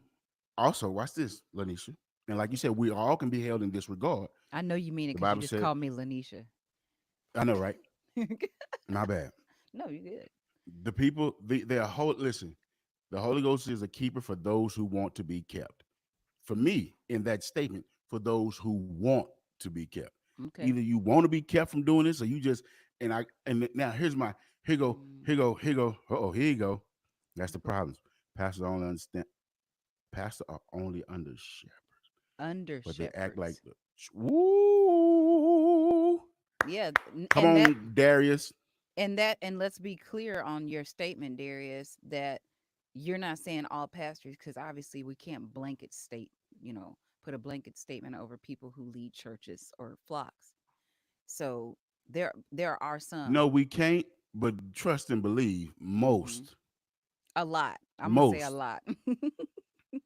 Speaker 3: also watch this, Lanisha. And like you said, we all can be held in disregard.
Speaker 1: I know you mean it
Speaker 3: The
Speaker 1: because you
Speaker 3: Bible
Speaker 1: just
Speaker 3: said,
Speaker 1: called me Lanisha.
Speaker 3: I know, right? My bad.
Speaker 1: No, you good.
Speaker 3: The people, they're whole listen, the Holy Ghost is a keeper for those who want to be kept. For me, in that statement, for those who want to be kept.
Speaker 1: Okay.
Speaker 3: Either you want to be kept from doing this, or you just and now here go. Oh, here you go. That's the problem. Pastors only understand. Pastors are only under shepherds,
Speaker 1: Under
Speaker 3: but they act like
Speaker 1: shepherds.
Speaker 3: the woo.
Speaker 1: Yeah,
Speaker 3: Come on, Darius.
Speaker 1: and let's be clear on your statement, Darius, that you're not saying all pastors because obviously we can't blanket state, put a blanket statement over people who lead churches or flocks. So there are
Speaker 3: No,
Speaker 1: some.
Speaker 3: we can't. But trust and believe.
Speaker 1: Hmm.
Speaker 3: Most,
Speaker 1: A lot. I'm gonna say a
Speaker 3: most,
Speaker 1: lot.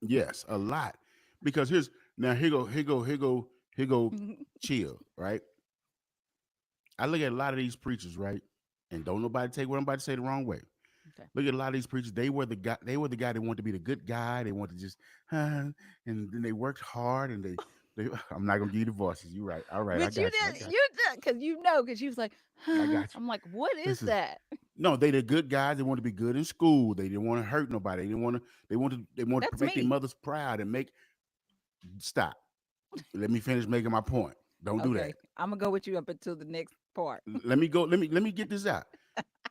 Speaker 3: yes, a lot. Because here's now here go. Chill, right? I look at a lot of these preachers, right? And don't nobody take what I'm about to say the wrong way.
Speaker 1: Okay.
Speaker 3: Look at a lot of these preachers. They were the guy. They were the guy that wanted to be the good guy. They wanted to just, and then they worked hard and I'm not gonna give you the voices. You right. All right, I
Speaker 1: But you
Speaker 3: got you. I
Speaker 1: did,
Speaker 3: got
Speaker 1: you did, because because you was like,
Speaker 3: you. I
Speaker 1: huh.
Speaker 3: got you.
Speaker 1: I'm like, what is
Speaker 3: Listen,
Speaker 1: that?
Speaker 3: no, they the good guys. They want to be good in school. They didn't want to hurt nobody. They didn't want to. They want to. They want to
Speaker 1: That's
Speaker 3: make their
Speaker 1: me.
Speaker 3: mothers proud and make. Stop. Let me finish making my point. Don't do that.
Speaker 1: Okay, I'm gonna go with you up until the next part.
Speaker 3: Let me go. Let me get this out.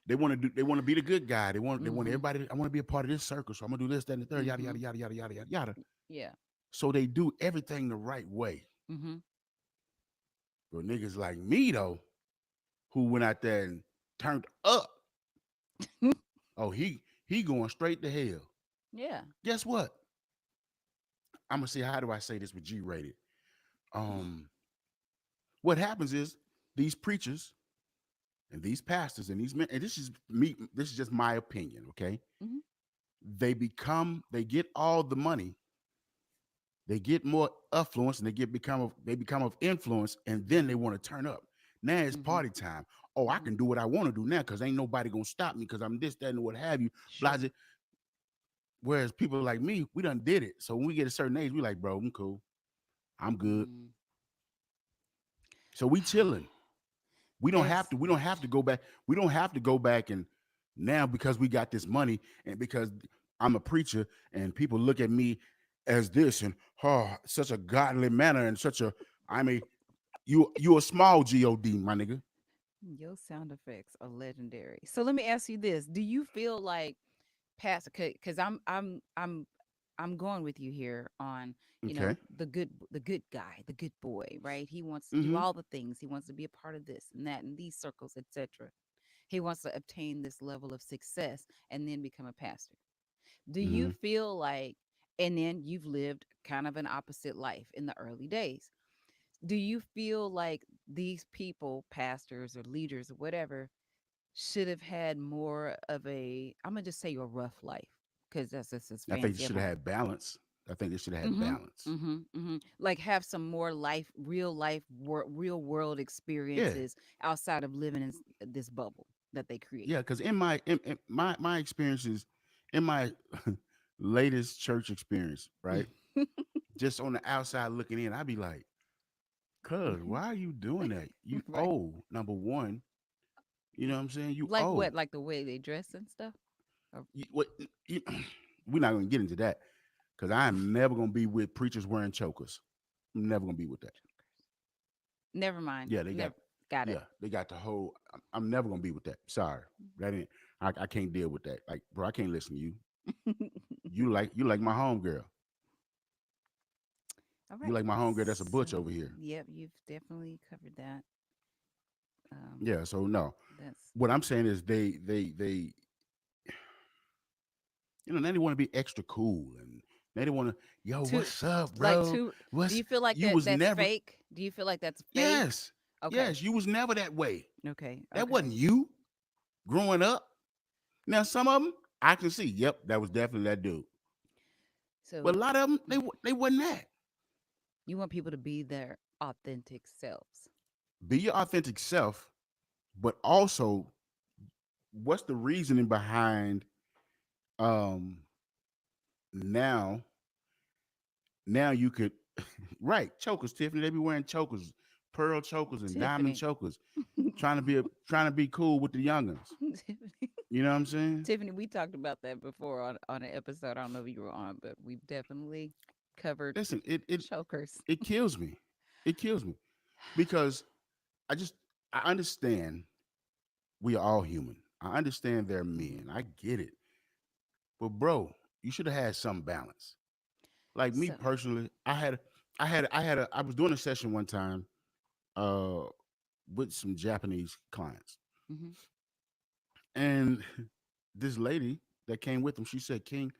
Speaker 3: They want to do. They want to be the good guy. They want. They want
Speaker 1: Mm-hmm.
Speaker 3: everybody. I want to be a part of this circle. So I'm gonna do this, that, and the third. Yada
Speaker 1: Mm-hmm.
Speaker 3: yada yada yada yada yada yada.
Speaker 1: Yeah.
Speaker 3: So they do everything the right way.
Speaker 1: Mm-hmm.
Speaker 3: But niggas like me though, who went out there and turned up. Oh, he going straight to hell.
Speaker 1: Yeah.
Speaker 3: Guess what? I'm gonna say, how do I say this with G rated? Um, what happens is these preachers and these pastors and these men, and this is me, this is just my opinion, okay?
Speaker 1: Mm-hmm.
Speaker 3: They get all the money, they get more affluence, and they become of influence, and then they want to turn up. Now it's
Speaker 1: Mm-hmm.
Speaker 3: party time. Oh, I
Speaker 1: Mm-hmm.
Speaker 3: can do what I want to do now because ain't nobody gonna stop me because I'm this, that, and what have you.
Speaker 1: Sure.
Speaker 3: Blah. Whereas people like me, we done did it. So when we get a certain age, we like, bro, I'm cool. I'm good.
Speaker 1: Mm.
Speaker 3: So we chilling. We don't have
Speaker 1: There's
Speaker 3: to. We don't have to go back. We don't have to go back and now because we got this money and because I'm a preacher and people look at me as this and such a godly manner and such a. I mean, you a small God, my nigga.
Speaker 1: your sound effects are legendary. So let me ask you this: do you feel like past? Because I'm going with you here on
Speaker 3: Okay.
Speaker 1: the good guy, the good boy, right? He wants to do
Speaker 3: Mm-hmm.
Speaker 1: all the things. He wants to be a part of this and that and these circles, etc. He wants to obtain this level of success and then become a pastor. Do you
Speaker 3: Mm-hmm.
Speaker 1: feel like, and then you've lived kind of an opposite life in the early days? Do you feel like these people, pastors or leaders or whatever, should have had more of a, I'm gonna just say a rough life because that's just as
Speaker 3: I think they
Speaker 1: fancy.
Speaker 3: should have had balance. I think they should have had
Speaker 1: Mm-hmm.
Speaker 3: balance.
Speaker 1: Mm-hmm. Mm-hmm. Like have some more life, real world
Speaker 3: Yeah.
Speaker 1: experiences outside of living in this bubble that they create.
Speaker 3: Yeah. Because in my experiences, in my latest church experience, right? Just on the outside looking in, I'd be like, cuz, why are you doing that? You
Speaker 1: Right.
Speaker 3: owe, number one. You know what I'm saying? You
Speaker 1: Like what?
Speaker 3: owe.
Speaker 1: Like the way they dress and stuff? Or
Speaker 3: What, you, we're not gonna get into that because I'm never gonna be with preachers wearing chokers. I'm never gonna be with that.
Speaker 1: never mind.
Speaker 3: Yeah, they got
Speaker 1: Never got it.
Speaker 3: yeah, they got the whole I'm never gonna be with that. Sorry. That ain't I can't deal with that. Like, bro, I can't listen to you. You like my homegirl.
Speaker 1: All
Speaker 3: You
Speaker 1: right.
Speaker 3: like my homegirl that's a
Speaker 1: So,
Speaker 3: butch over here.
Speaker 1: yep, you've definitely covered that. Um,
Speaker 3: Yeah, so no.
Speaker 1: that's
Speaker 3: What I'm saying is they now they want to be extra cool and they want to, yo,
Speaker 1: too
Speaker 3: what's up,
Speaker 1: like
Speaker 3: bro?
Speaker 1: too. Do
Speaker 3: What's
Speaker 1: you feel like
Speaker 3: you was
Speaker 1: that's
Speaker 3: never
Speaker 1: fake? Do you feel like that's fake?
Speaker 3: yes,
Speaker 1: Okay.
Speaker 3: yes, you was never that way.
Speaker 1: Okay.
Speaker 3: That
Speaker 1: Okay.
Speaker 3: wasn't you growing up. Now some of them I can see, yep, that was definitely that dude. But a
Speaker 1: So
Speaker 3: lot of them they wasn't that.
Speaker 1: you want people to be their authentic selves.
Speaker 3: Be your authentic self, but also what's the reasoning behind um now now you could right chokers, Tiffany, they be wearing chokers, pearl chokers and diamond
Speaker 1: Tiffany.
Speaker 3: chokers, trying to be cool with the youngins.
Speaker 1: Tiffany.
Speaker 3: You know what I'm saying?
Speaker 1: Tiffany, we talked about that before on an episode. I don't know if you were on, but we've definitely covered
Speaker 3: Listen, it
Speaker 1: chokers.
Speaker 3: it kills me. It kills me because I just I understand we are all human. I understand they're
Speaker 1: Mhm.
Speaker 3: men. I get it. But bro, you should have had some balance. Like me
Speaker 1: So,
Speaker 3: personally, I was doing a session one time uh with some Japanese clients.
Speaker 1: mhm.
Speaker 3: And this lady that came with them, she said, King,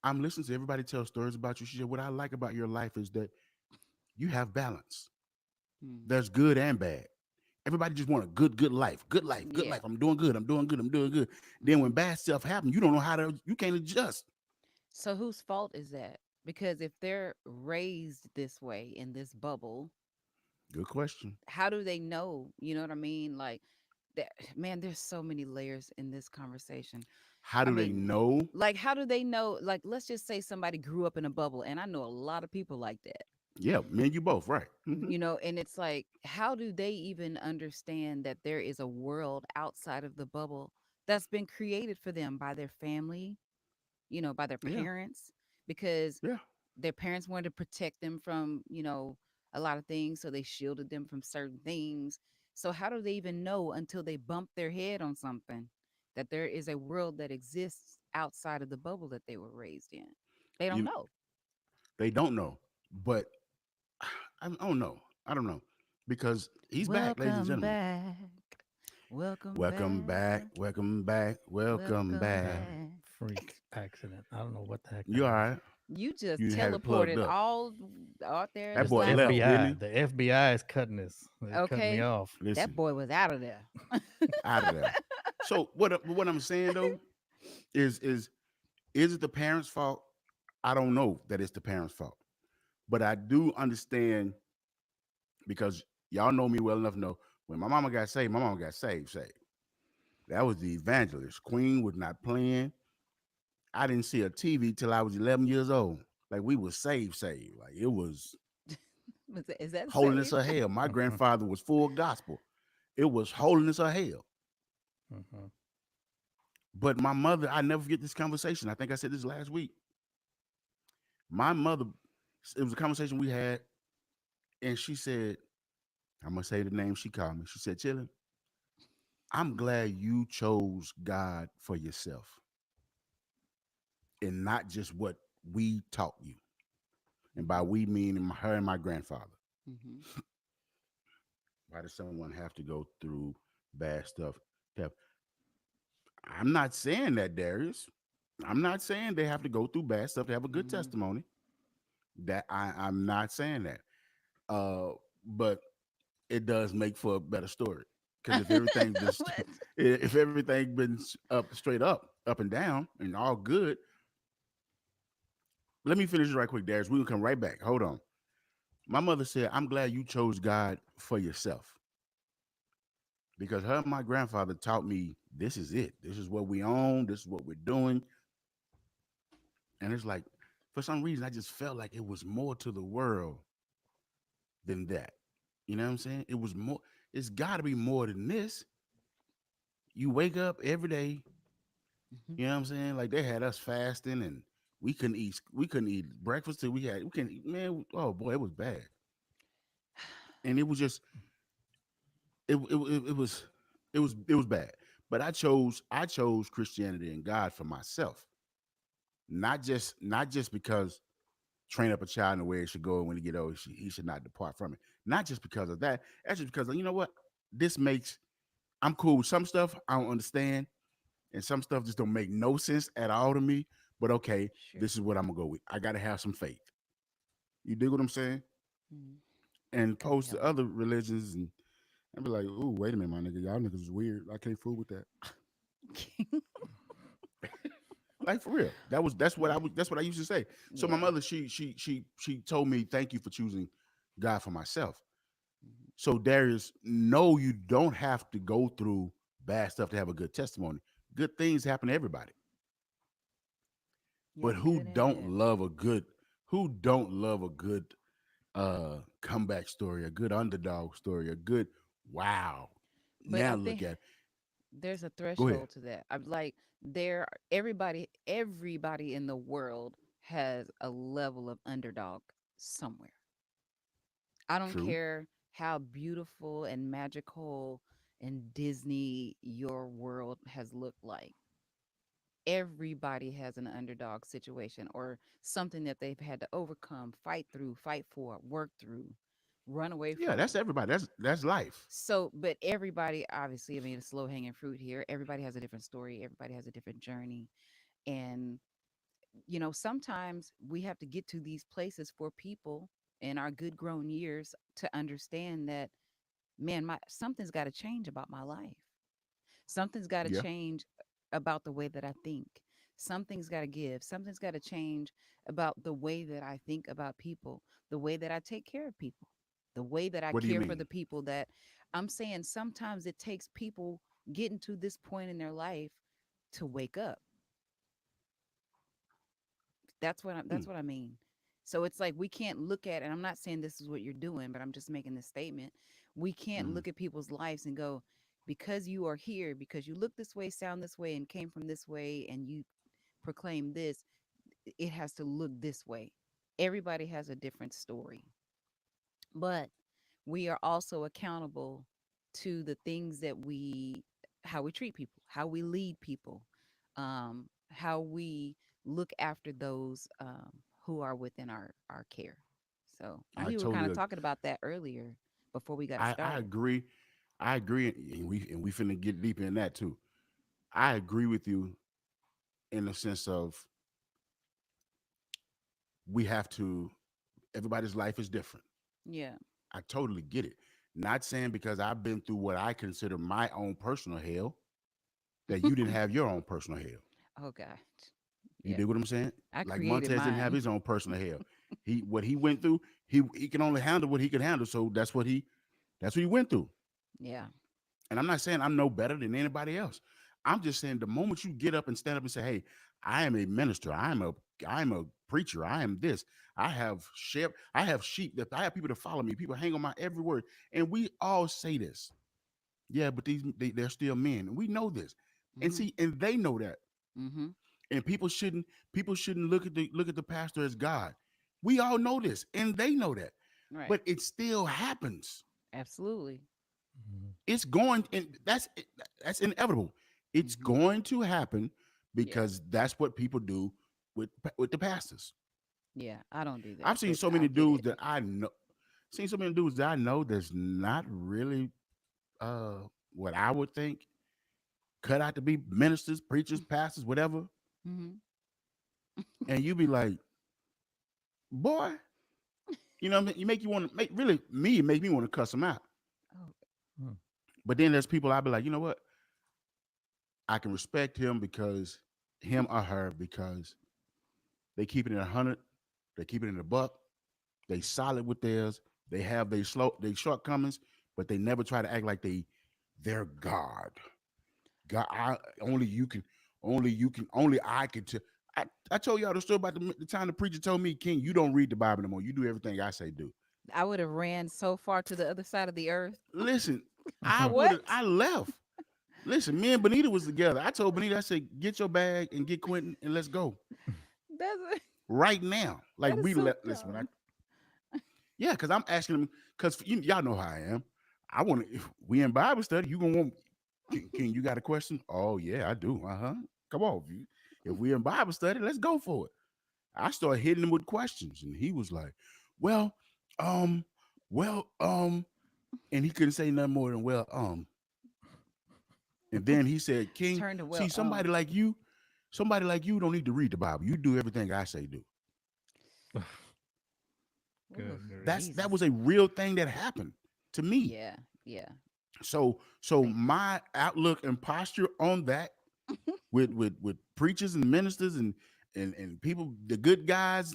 Speaker 3: I'm listening to everybody tell stories about you. She said, what I like about your life is that you have balance.
Speaker 1: Mm.
Speaker 3: There's good and bad. Everybody just want a good life. Good life, good
Speaker 1: Yeah.
Speaker 3: life. I'm doing good. I'm doing good. I'm doing good. Then when
Speaker 1: Mhm.
Speaker 3: bad stuff happens, you don't know you can't adjust.
Speaker 1: So whose fault is that? Because if they're raised this way in this bubble,
Speaker 3: Good question.
Speaker 1: how do they know? You know what I mean? Like that, man, there's so many layers in this conversation.
Speaker 3: How
Speaker 1: I
Speaker 3: do they
Speaker 1: mean,
Speaker 3: know?
Speaker 1: like how do they know? Like let's just say somebody grew up in a bubble and I know a lot of people like that.
Speaker 3: Yeah, me and you both, right?
Speaker 1: You know, and it's like, how do they even understand that there is a world outside of the bubble that's been created for them by their family, you know, by their
Speaker 3: Yeah,
Speaker 1: parents, because
Speaker 3: yeah.
Speaker 1: their parents wanted to protect them from, you know, a lot of things. So they shielded them from certain things. So how do they even know until they bump their head on something that there is a world that exists outside of the bubble that they were raised in? They don't
Speaker 3: You
Speaker 1: know.
Speaker 3: they don't know, but I don't know. I don't know because he's back, ladies and
Speaker 1: Welcome
Speaker 3: gentlemen.
Speaker 1: back. Welcome
Speaker 3: Welcome back,
Speaker 1: back.
Speaker 3: welcome back, welcome
Speaker 1: Welcome
Speaker 2: Had
Speaker 3: back.
Speaker 2: a
Speaker 1: back.
Speaker 2: freak accident. I don't know what the heck that
Speaker 3: You all
Speaker 2: was.
Speaker 3: right?
Speaker 1: You just
Speaker 3: You had it plugged
Speaker 1: teleported
Speaker 3: up.
Speaker 1: all out there
Speaker 3: That
Speaker 2: It's the
Speaker 3: boy
Speaker 1: last
Speaker 3: left,
Speaker 1: week.
Speaker 3: didn't
Speaker 2: FBI.
Speaker 3: he?
Speaker 2: The FBI is cutting this. They're cutting me
Speaker 1: Okay.
Speaker 2: off.
Speaker 1: That
Speaker 3: Listen,
Speaker 1: boy was out of there.
Speaker 3: out of there. So what I'm saying though is it the parents' fault? I don't know that it's the parents' fault, but I do understand because y'all know me well enough to know when my mama got saved, my mama got saved. That was the evangelist. Queen was not playing. I didn't see a TV till I was 11 years old. Like we was saved. Like it was
Speaker 1: Is that
Speaker 3: holiness
Speaker 1: safe?
Speaker 3: of hell. My grandfather was full gospel. It was holiness of hell.
Speaker 2: Mhm.
Speaker 3: But my mother, I never forget this conversation. I think I said this last week. My mother, it was a conversation we had, and she said, I'm gonna say the name she called me. She said, Chillin, I'm glad you chose God for yourself and not just what we taught you. And by
Speaker 1: Hmm.
Speaker 3: we meaning her and my grandfather.
Speaker 1: Hmm.
Speaker 3: Why does someone have to go through bad stuff? Have- I'm not saying that, Darius. I'm not saying they have to go through bad stuff to have a good
Speaker 1: Hmm.
Speaker 3: testimony. I'm not saying that. But it does make for a better story. Because if everything's been
Speaker 1: What?
Speaker 3: if everything's been up straight up and down and all good, let me finish it right quick, Darius. We can come right back. Hold on. My mother said, "I'm glad you chose God for yourself." Because her and my grandfather taught me this is it. This is what we own. This is what we're doing. And it's like, for some reason, I just felt like it was more to the world than that. You know what I'm saying? It was more. It's got to be more than this. You wake up every day.
Speaker 1: Hmm.
Speaker 3: You know what I'm saying? Like they had us fasting, and we couldn't eat breakfast till we can man. Oh boy, it was bad, and it was just it was bad. But I chose Christianity and God for myself, not just because train up a child in the way it should go, and when he get old, he should not depart from it. Not just because of that. That's just because you know what this makes. I'm cool with some stuff I don't understand, and some stuff just don't make no sense at all to me. But okay,
Speaker 1: Sure.
Speaker 3: this is what I'm gonna go with. I gotta have some faith. You dig what I'm saying?
Speaker 1: Mm.
Speaker 3: And
Speaker 1: Couldn't
Speaker 3: post to
Speaker 1: help it.
Speaker 3: other religions and be like, "Ooh, wait a minute, my nigga, y'all niggas is weird. I can't fool with that." Like for real. That's what I used to say. So my
Speaker 1: Yeah.
Speaker 3: mother, she told me, "Thank you for choosing God for myself."
Speaker 1: Mhm.
Speaker 3: So Darius, no, you don't have to go through bad stuff to have a good testimony. Good things happen to everybody. But
Speaker 1: Yep, good and bad.
Speaker 3: who don't love a good comeback story, a good underdog story, a good wow.
Speaker 1: But
Speaker 3: Now
Speaker 1: I
Speaker 3: look
Speaker 1: think
Speaker 3: at
Speaker 1: there's a
Speaker 3: go ahead.
Speaker 1: threshold to that. I'm like, everybody in the world has a level of underdog somewhere. I don't
Speaker 3: True.
Speaker 1: care how beautiful and magical and Disney your world has looked like. Everybody has an underdog situation or something that they've had to overcome, fight through, fight for, work through, run away
Speaker 3: Yeah, that's
Speaker 1: from.
Speaker 3: everybody. That's life.
Speaker 1: So, but everybody, obviously, I mean, it's low hanging fruit here. Everybody has a different story. Everybody has a different journey. And, you know, sometimes we have to get to these places for people in our good grown years to understand that, man, something's got to change about my life. Something's got to
Speaker 3: Yeah.
Speaker 1: change about the way that I think. Something's got to give. Something's got to change about the way that I think about people, the way that I take care of people, the way that I
Speaker 3: What do you
Speaker 1: care for
Speaker 3: mean?
Speaker 1: the people that I'm saying sometimes it takes people getting to this point in their life to wake up. That's
Speaker 3: Hmm.
Speaker 1: what I mean. So it's like we can't look at, and I'm not saying this is what you're doing, but I'm just making this statement. We can't
Speaker 3: Mm.
Speaker 1: look at people's lives and go, because you are here, because you look this way, sound this way, and came from this way, and you proclaim this, it has to look this way. Everybody has a different story, but we are also accountable to the things that how we treat people, how we lead people, how we look after those who are within our care. So, and
Speaker 3: I
Speaker 1: we were kind
Speaker 3: totally,
Speaker 1: of talking about that earlier before we got
Speaker 3: I
Speaker 1: started.
Speaker 3: agree. I agree, and we finna get deep in that too. I agree with you in the sense of we have to. Everybody's life is different.
Speaker 1: Yeah.
Speaker 3: I totally get it. Not saying because I've been through what I consider my own personal hell that you didn't have your own personal hell.
Speaker 1: Oh God.
Speaker 3: You
Speaker 1: Yeah.
Speaker 3: dig what I'm saying?
Speaker 1: I
Speaker 3: Like
Speaker 1: created
Speaker 3: Montez didn't have
Speaker 1: mine.
Speaker 3: his own personal hell. He what he went through, he can only handle what he could handle. So that's what he went through.
Speaker 1: Yeah.
Speaker 3: And I'm not saying I'm no better than anybody else. I'm just saying the moment you get up and stand up and say, "Hey, I am a minister. I'm a preacher. I am this. I have sheep that I have people to follow me. People hang on my every word." And we all say this. Yeah, but they're still men. And we know this. And
Speaker 1: Mhm.
Speaker 3: see, and they know that.
Speaker 1: Mhm.
Speaker 3: And people shouldn't look at the pastor as God. We all know this, and they know that.
Speaker 1: Right.
Speaker 3: But it still happens.
Speaker 1: Absolutely.
Speaker 2: Mhm.
Speaker 3: It's going and that's inevitable. It's
Speaker 1: Mhm.
Speaker 3: going to happen
Speaker 1: Yeah.
Speaker 3: because that's what people do with the pastors.
Speaker 1: Yeah. I don't do that,
Speaker 3: I've seen
Speaker 1: but
Speaker 3: so
Speaker 1: I
Speaker 3: many
Speaker 1: get
Speaker 3: dudes
Speaker 1: it.
Speaker 3: that I know seen so many dudes that I know that's not really uh what I would think cut out to be ministers, preachers, pastors, whatever.
Speaker 1: Mhm.
Speaker 3: And you be like, boy, you know what I mean? You make you want to make really me, it make me want to cuss them out.
Speaker 1: Oh.
Speaker 2: Mm.
Speaker 3: But then there's people I be like, you know what? I can respect him because him or her because they keep it in 100, they keep it in a buck, they solid with theirs, they have they shortcomings, but they never try to act like they're God. God, only I can tell. I told y'all the story about the time the preacher told me, King, you don't read the Bible no more. You do everything I say do.
Speaker 1: I would have ran so far to the other side of the earth.
Speaker 3: Listen,
Speaker 1: What?
Speaker 3: I left. Listen, me and Benita was together. I told Benita, I said, get your bag and get Quentin and let's go
Speaker 1: That's
Speaker 3: right now. Like
Speaker 1: that is
Speaker 3: we
Speaker 1: so
Speaker 3: listen,
Speaker 1: dumb.
Speaker 3: yeah, because I'm asking them because y'all know how I am. I want to. If we in Bible study, you gonna want? King, you got a question? Oh yeah, I do. Come on, if we in Bible study, let's go for it. I started hitting him with questions, and he was like, "Well, um, well, and he couldn't say nothing more than well. And then he said, King,
Speaker 1: Turn to
Speaker 3: see,
Speaker 1: well,
Speaker 3: somebody like you don't need to read the Bible. You do everything I say do.
Speaker 1: oof,
Speaker 2: Good grief.
Speaker 3: That
Speaker 1: Jesus.
Speaker 3: was a real thing that happened to me.
Speaker 1: Yeah, yeah.
Speaker 3: So
Speaker 1: Thank you.
Speaker 3: my outlook and posture on that with preachers and ministers and people, the good guys.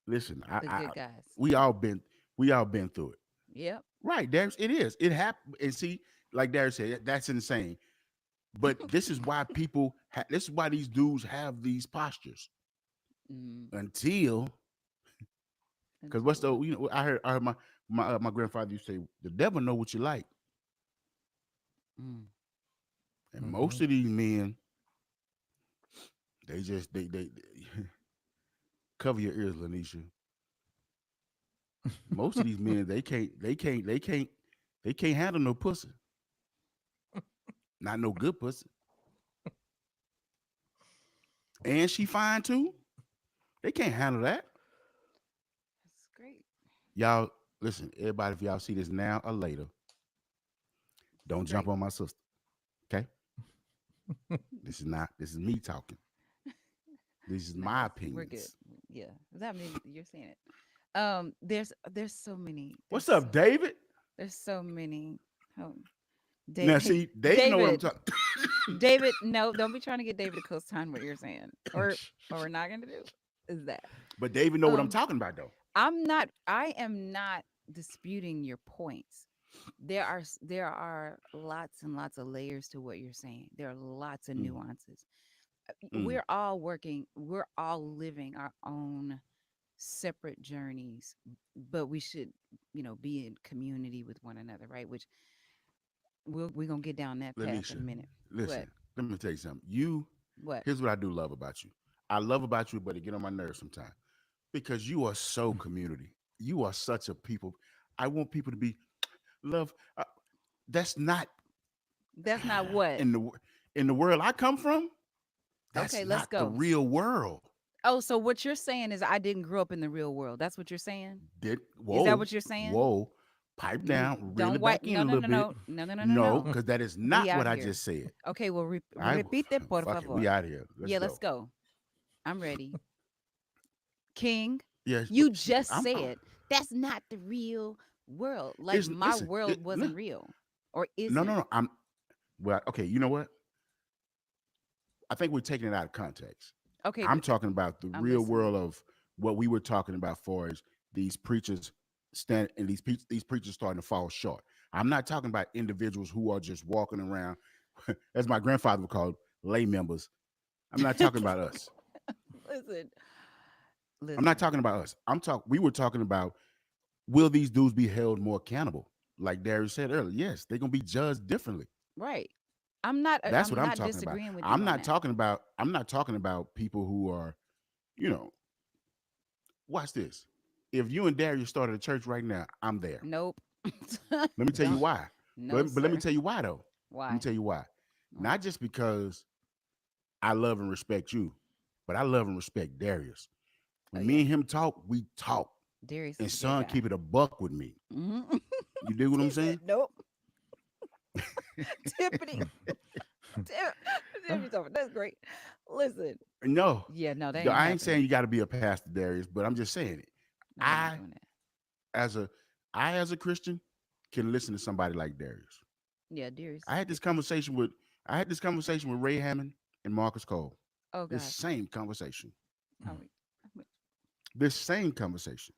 Speaker 3: Listen,
Speaker 1: The good guys.
Speaker 3: we all been we all been through it.
Speaker 1: Yep.
Speaker 3: Right, Darius, it is. It happened. And see, like Darius said, that's insane. But this is why this is why these dudes have these postures
Speaker 1: Mm,
Speaker 3: until because what's
Speaker 1: until
Speaker 3: the
Speaker 1: what?
Speaker 3: I heard my grandfather used to say the devil know what you like,
Speaker 1: Mm,
Speaker 3: and most
Speaker 2: Mhm.
Speaker 3: of these men they just they cover your ears, Lanisha. Most of these men they can't handle no pussy, not no good pussy, and she fine too. They can't handle that.
Speaker 1: that's great.
Speaker 3: Y'all listen, everybody. If y'all see this now or later,
Speaker 1: It's
Speaker 3: don't jump
Speaker 1: great.
Speaker 3: on my sister. Okay, this is not. This is me talking. This is
Speaker 1: No,
Speaker 3: my
Speaker 1: we're good.
Speaker 3: opinions.
Speaker 1: Yeah. That means you're saying it. There's so many.
Speaker 3: What's up, David?
Speaker 1: There's so many. Oh,
Speaker 3: Now,
Speaker 1: Hey,
Speaker 3: see, David know what I'm
Speaker 1: David.
Speaker 3: talking.
Speaker 1: David, no, don't be trying to get David to co-sign what you're saying. Or what we're not gonna do is that.
Speaker 3: But David know what I'm
Speaker 1: Um,
Speaker 3: talking about, though.
Speaker 1: I am not disputing your points. There are lots and lots of layers to what you're saying. There are lots of
Speaker 3: Mm,
Speaker 1: nuances.
Speaker 3: Mm.
Speaker 1: we're all working, we're all living our own separate journeys, but we should, be in community with one another, right? Which we're gonna get down that path in a
Speaker 3: Lanisha,
Speaker 1: minute. What?
Speaker 3: listen, let me tell you something. You,
Speaker 1: What?
Speaker 3: here's what I do love about you. I love about you, but it get on my nerves sometimes because you are so community. You are such a people. I want people to be love. That's not
Speaker 1: That's not what.
Speaker 3: in the world I come from. That's
Speaker 1: Okay, let's
Speaker 3: not the
Speaker 1: go.
Speaker 3: real world.
Speaker 1: Oh, so what you're saying is I didn't grow up in the real world. That's what you're saying?
Speaker 3: Did
Speaker 1: Is that
Speaker 3: whoa,
Speaker 1: what you're saying?
Speaker 3: whoa, pipe down, reel
Speaker 1: Don't
Speaker 3: it
Speaker 1: wipe.
Speaker 3: back
Speaker 1: No,
Speaker 3: in a
Speaker 1: no,
Speaker 3: little
Speaker 1: no,
Speaker 3: bit.
Speaker 1: no, no, no, no, no,
Speaker 3: No,
Speaker 1: no.
Speaker 3: because that is
Speaker 1: We
Speaker 3: not
Speaker 1: out
Speaker 3: what I
Speaker 1: here.
Speaker 3: just said.
Speaker 1: Okay, well,
Speaker 3: I
Speaker 1: repite, por
Speaker 3: fuck it. We
Speaker 1: favor.
Speaker 3: out here. Let's
Speaker 1: Yeah, let's
Speaker 3: go.
Speaker 1: go. I'm ready. King,
Speaker 3: Yes,
Speaker 1: you just
Speaker 3: I'm.
Speaker 1: said that's not the real world. Like
Speaker 3: It's
Speaker 1: my
Speaker 3: listen.
Speaker 1: world wasn't real or
Speaker 3: No, no,
Speaker 1: isn't.
Speaker 3: no. I'm well. Okay, you know what? I think we're taking it out of context.
Speaker 1: Okay,
Speaker 3: I'm talking about the
Speaker 1: I'm
Speaker 3: real
Speaker 1: listening.
Speaker 3: world of what we were talking about for as these preachers stand and these preachers starting to fall short. I'm not talking about individuals who are just walking around, as my grandfather would call it, lay members. I'm not talking about us.
Speaker 1: Listen,
Speaker 3: I'm not
Speaker 1: listen.
Speaker 3: talking about us. We were talking about will these dudes be held more accountable? Like Darius said earlier, yes, they're gonna be judged differently.
Speaker 1: Right. I'm not.
Speaker 3: That's what
Speaker 1: I'm
Speaker 3: I'm
Speaker 1: not
Speaker 3: talking about.
Speaker 1: disagreeing with you on that.
Speaker 3: I'm not talking about people who are, you know, watch this. If you and Darius started a church right now, I'm there.
Speaker 1: Nope.
Speaker 3: Let me tell you
Speaker 1: Don't.
Speaker 3: why.
Speaker 1: No,
Speaker 3: But let me
Speaker 1: sir.
Speaker 3: tell you why though. Let me
Speaker 1: Why?
Speaker 3: tell you why.
Speaker 1: Why?
Speaker 3: Not just because I love and respect you, but I love and respect Darius.
Speaker 1: Oh
Speaker 3: When me
Speaker 1: yeah,
Speaker 3: and him talk, we talk.
Speaker 1: Darius
Speaker 3: And
Speaker 1: is a good
Speaker 3: son,
Speaker 1: guy.
Speaker 3: keep it a buck with me.
Speaker 1: Hmm.
Speaker 3: You dig what I'm
Speaker 1: He said,
Speaker 3: saying?
Speaker 1: "Nope." Tiffany, Tiff- Tiffany's over. That's great. Listen,
Speaker 3: No,
Speaker 1: yeah, no, that
Speaker 3: no,
Speaker 1: ain't
Speaker 3: I ain't saying
Speaker 1: happening.
Speaker 3: you got to be a pastor, Darius, but I'm just saying it.
Speaker 1: No, we're not
Speaker 3: I
Speaker 1: doing that.
Speaker 3: as a as a Christian can listen to somebody like Darius.
Speaker 1: Yeah, Darius
Speaker 3: I
Speaker 1: is a
Speaker 3: had this
Speaker 1: good guy.
Speaker 3: conversation with Ray Hammond and Marcus Cole.
Speaker 1: Oh
Speaker 3: This
Speaker 1: gosh.
Speaker 3: same conversation.
Speaker 1: Oh, we,
Speaker 3: This same conversation.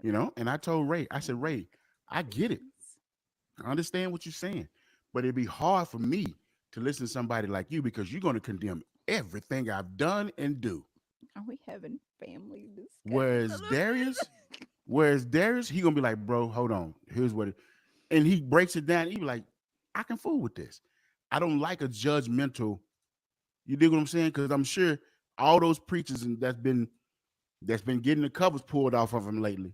Speaker 1: we have
Speaker 3: And I told Ray, I said,
Speaker 1: family
Speaker 3: Ray, I get it.
Speaker 1: issues.
Speaker 3: I understand what you're saying. But it'd be hard for me to listen to somebody like you because you're going to condemn everything I've done and do.
Speaker 1: Are we having family discussions a
Speaker 3: Whereas
Speaker 1: little
Speaker 3: Darius,
Speaker 1: bit?
Speaker 3: he gonna be like, bro, hold on. Here's what it, and he breaks it down. He be like, I can fool with this. I don't like a judgmental. You dig what I'm saying? Because I'm sure all those preachers and that's been getting the covers pulled off of them lately.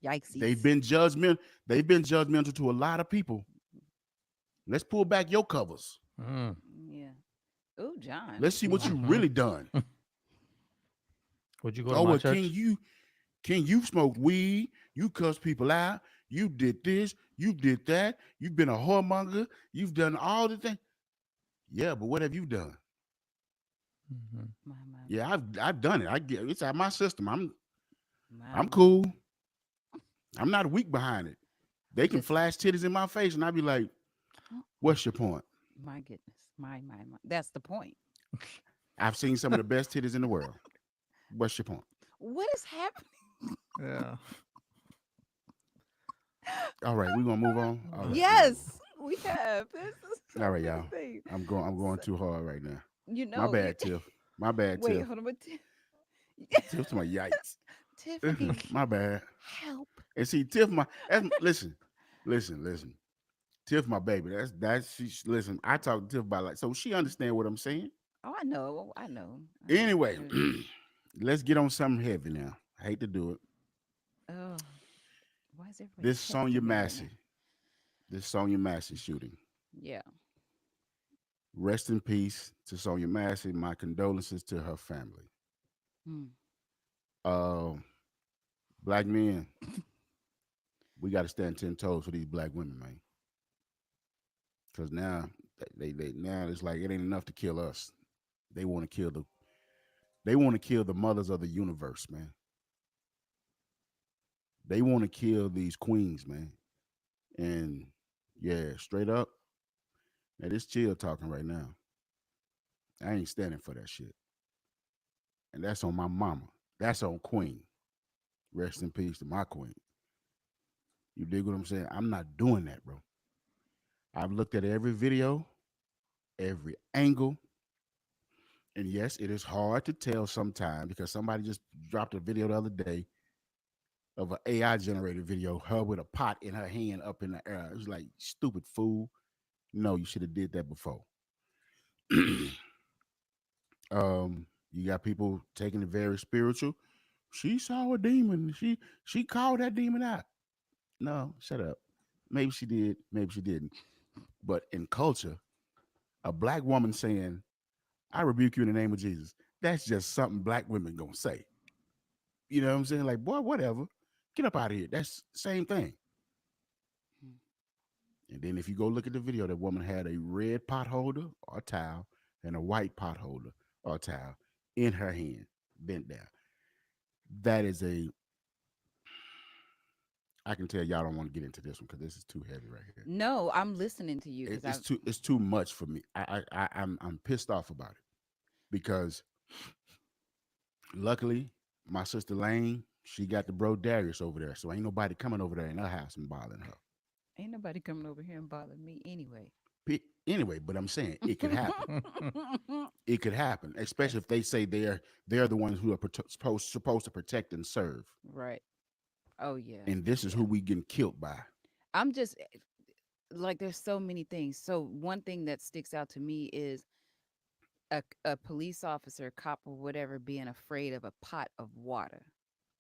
Speaker 3: They've
Speaker 1: Yikesies.
Speaker 3: been judgmental. They've been judgmental to a lot of people. Let's pull back your covers.
Speaker 2: Mm.
Speaker 1: Yeah. Oh, John.
Speaker 3: Let's see what you
Speaker 2: Mhm.
Speaker 3: really done.
Speaker 2: Would you go to
Speaker 3: Oh
Speaker 2: my
Speaker 3: well,
Speaker 2: church?
Speaker 3: King, you smoke weed, you cuss people out, you did this, you did that, you've been a whoremonger, you've done all the things. Yeah, but what have you done?
Speaker 2: Mhm.
Speaker 3: Yeah, I've done it. I get it's out my system.
Speaker 1: My,
Speaker 3: I'm
Speaker 1: my, my.
Speaker 3: cool. I'm not weak behind it. They can
Speaker 1: Listen.
Speaker 3: flash titties in my face, and I'd be like, "What's your point?"
Speaker 1: My goodness. My. That's the point.
Speaker 3: I've seen some of the best titties in the world. What's your point?
Speaker 1: What is happening?
Speaker 2: Yeah.
Speaker 3: All right, we're gonna move on. All right, we're gonna move
Speaker 1: Yes, we have. This is
Speaker 3: on. All right,
Speaker 1: the
Speaker 3: y'all.
Speaker 1: thing.
Speaker 3: I'm going
Speaker 1: So,
Speaker 3: too hard right now.
Speaker 1: you
Speaker 3: My
Speaker 1: know, you
Speaker 3: bad, Tiff. My bad,
Speaker 1: wait,
Speaker 3: Tiff.
Speaker 1: hold on. But
Speaker 3: Tiff to my yikes.
Speaker 1: Tiffany,
Speaker 3: My bad.
Speaker 1: help.
Speaker 3: And see, Tiff, listen. Tiff, my baby. Listen. I talk to Tiff about like so she understand what I'm saying.
Speaker 1: Oh, I know. I know. I know.
Speaker 3: Anyway, let's get on something heavy now. I hate to do it.
Speaker 1: Oh, why is everybody
Speaker 3: This Sonya
Speaker 1: texting me right now?
Speaker 3: Massey, this Sonya Massey shooting.
Speaker 1: Yeah.
Speaker 3: Rest in peace to Sonya Massey. My condolences to her family.
Speaker 1: Hmm.
Speaker 3: Uh, Black men, we got to stand 10 toes for these black women, man. Because now they now it's like it ain't enough to kill us. They want to kill the mothers of the universe, man. They want to kill these queens, man. And yeah, straight up, now this chill talking right now. I ain't standing for that shit. And that's on my mama. That's on Queen. Rest in peace to my queen. You dig what I'm saying? I'm not doing that, bro. I've looked at every video, every angle. And yes, it is hard to tell sometimes because somebody just dropped a video the other day of an AI generated video, her with a pot in her hand up in the air. It was like, stupid fool. No, you should have did that before. You got people taking it very spiritual. She saw a demon. She called that demon out. No, shut up. Maybe she did, maybe she didn't. But in culture, a black woman saying, I rebuke you in the name of Jesus. That's just something black women gonna say. You know what I'm saying? Like, boy, whatever. Get up out of here. That's the same thing. And then if you go look at the video, that woman had a red pot holder or towel and a white pot holder or towel in her hand, bent down. That is a, I can tell y'all don't want to get into this one because this is too heavy right here.
Speaker 1: No, I'm listening to you because
Speaker 3: It's too much for me. I'm pissed off about it because luckily my sister Lane, she got the bro Darius over there, so ain't nobody coming over there in her house and bothering her.
Speaker 1: ain't nobody coming over here and bothering me anyway.
Speaker 3: Anyway, but I'm saying it could happen. It could happen, especially if they say they're the ones who are supposed to protect and serve.
Speaker 1: Right. Oh yeah.
Speaker 3: And this is who we getting killed by.
Speaker 1: I'm just like there's so many things. So one thing that sticks out to me is a police officer, cop or whatever being afraid of a pot of water,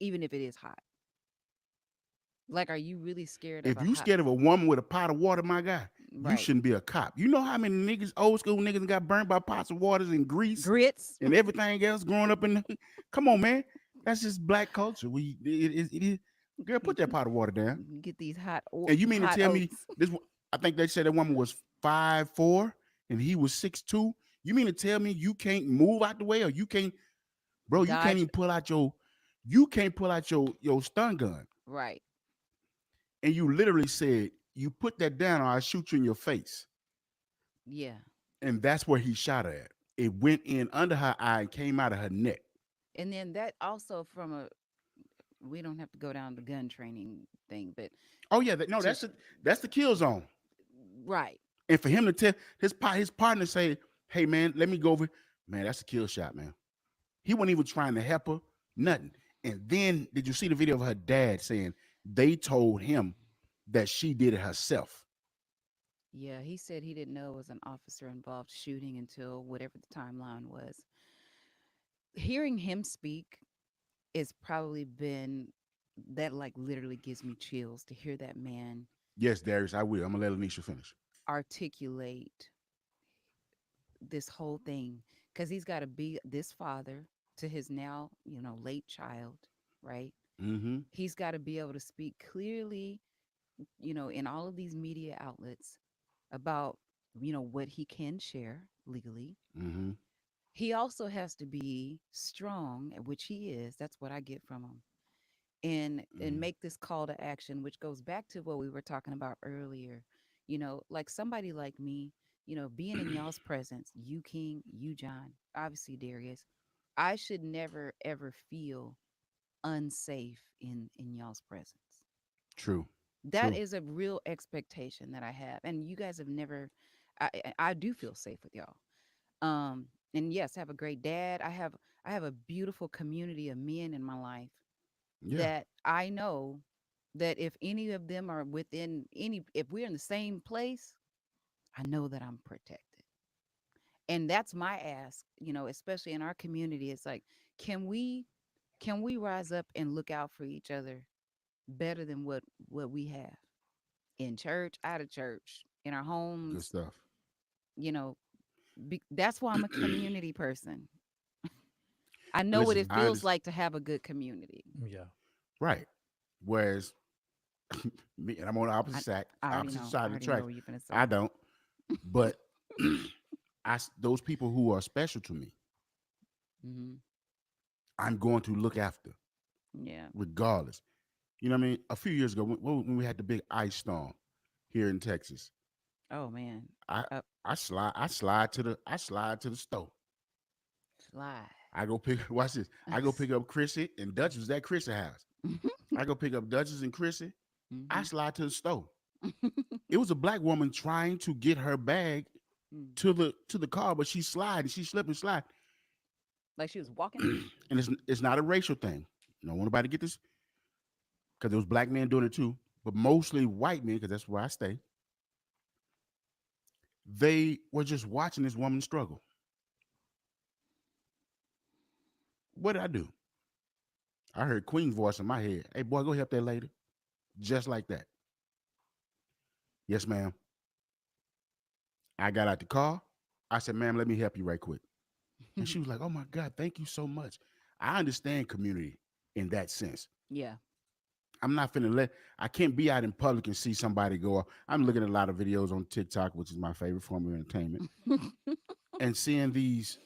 Speaker 1: even if it is hot. Like, are you really scared of
Speaker 3: If
Speaker 1: a
Speaker 3: you
Speaker 1: hot
Speaker 3: scared of a woman with a pot of water, my guy, you
Speaker 1: right.
Speaker 3: shouldn't be a cop. You know how many niggas, old school niggas, got burned by pots of waters and grease
Speaker 1: Grits?
Speaker 3: and everything else growing up in the, come on, man. That's just black culture. It is. Girl, put that pot of water down.
Speaker 1: Get these hot
Speaker 3: And you mean to
Speaker 1: hot
Speaker 3: tell me
Speaker 1: oats.
Speaker 3: this? I think they said that woman was 5'4" and he was 6'2". You mean to tell me you can't move out the way, or you can't, bro? You can't
Speaker 1: Dodge.
Speaker 3: even pull out your, your stun gun.
Speaker 1: Right.
Speaker 3: And you literally said, you put that down or I'll shoot you in your face.
Speaker 1: Yeah.
Speaker 3: And that's where he shot her at. It went in under her eye and came out of her neck.
Speaker 1: And then that also from a we don't have to go down the gun training thing, but
Speaker 3: Oh yeah, that's the kill zone.
Speaker 1: right.
Speaker 3: And for him to tell his partner say, "Hey man, let me go over," man, that's a kill shot, man. He wasn't even trying to help her, nothing. And then did you see the video of her dad saying they told him that she did it herself?
Speaker 1: Yeah, he said he didn't know it was an officer involved shooting until whatever the timeline was. Hearing him speak is probably been that like literally gives me chills to hear that man
Speaker 3: Yes, Darius, I will. I'm gonna let Anisha finish.
Speaker 1: articulate this whole thing because he's got to be this father to his now, late child, right?
Speaker 3: Mm-hmm.
Speaker 1: He's got to be able to speak clearly, in all of these media outlets about, what he can share legally.
Speaker 3: Mm-hmm.
Speaker 1: He also has to be strong, which he is. That's what I get from him. And make this call to action, which goes back to what we were talking about earlier. Like somebody like me, being in y'all's presence, you King, you John, obviously Darius, I should never ever feel unsafe in y'all's presence.
Speaker 3: True.
Speaker 1: That
Speaker 3: True.
Speaker 1: is a real expectation that I have, and you guys have never. I do feel safe with y'all. And yes, I have a great dad. I have a beautiful community of men in my life
Speaker 3: Yeah.
Speaker 1: that I know that if any of them are if we're in the same place, I know that I'm protected. And that's my ask, especially in our community. It's like, can we rise up and look out for each other better than what we have in church, out of church, in our
Speaker 3: Good
Speaker 1: homes,
Speaker 3: stuff.
Speaker 1: you know, that's why I'm a community person. I know what
Speaker 3: Listen,
Speaker 1: it
Speaker 3: I
Speaker 1: feels
Speaker 3: understand.
Speaker 1: like to have a good community.
Speaker 2: Yeah.
Speaker 3: Right. Whereas me, and I'm on the
Speaker 1: I, I already
Speaker 3: opposite
Speaker 1: know.
Speaker 3: side
Speaker 1: I
Speaker 3: of the
Speaker 1: already know
Speaker 3: track.
Speaker 1: what you're gonna say.
Speaker 3: I don't. But those people who are special to me,
Speaker 1: Hmm.
Speaker 3: I'm going to look after,
Speaker 1: Yeah.
Speaker 3: regardless. You know what I mean? A few years ago, when we had the big ice storm here in Texas,
Speaker 1: Oh man.
Speaker 3: I
Speaker 1: Up
Speaker 3: I slide to the store.
Speaker 1: slide.
Speaker 3: I go pick watch this. I go pick up Chrissy and Dutch was at Chrissy's house. I go pick up Dutchess and Chrissy. I
Speaker 1: Hmm.
Speaker 3: slide to the store. It was a black woman trying to get her bag to the car, but she slid and she slipped and slide.
Speaker 1: Like she was walking.
Speaker 3: And it's not a racial thing. I don't want nobody to get this because there was black men doing it too, but mostly white men because that's where I stay. They were just watching this woman struggle. What did I do? I heard Queen's voice in my head. Hey, boy, go help that lady. Just like that. Yes, ma'am. I got out the car. I said, ma'am, let me help you right quick. And she was like, oh my God, thank you so much. I understand community in that sense.
Speaker 1: Yeah.
Speaker 3: I'm not finna I can't be out in public and see somebody go off. I'm looking at a lot of videos on TikTok, which is my favorite form of entertainment, and seeing these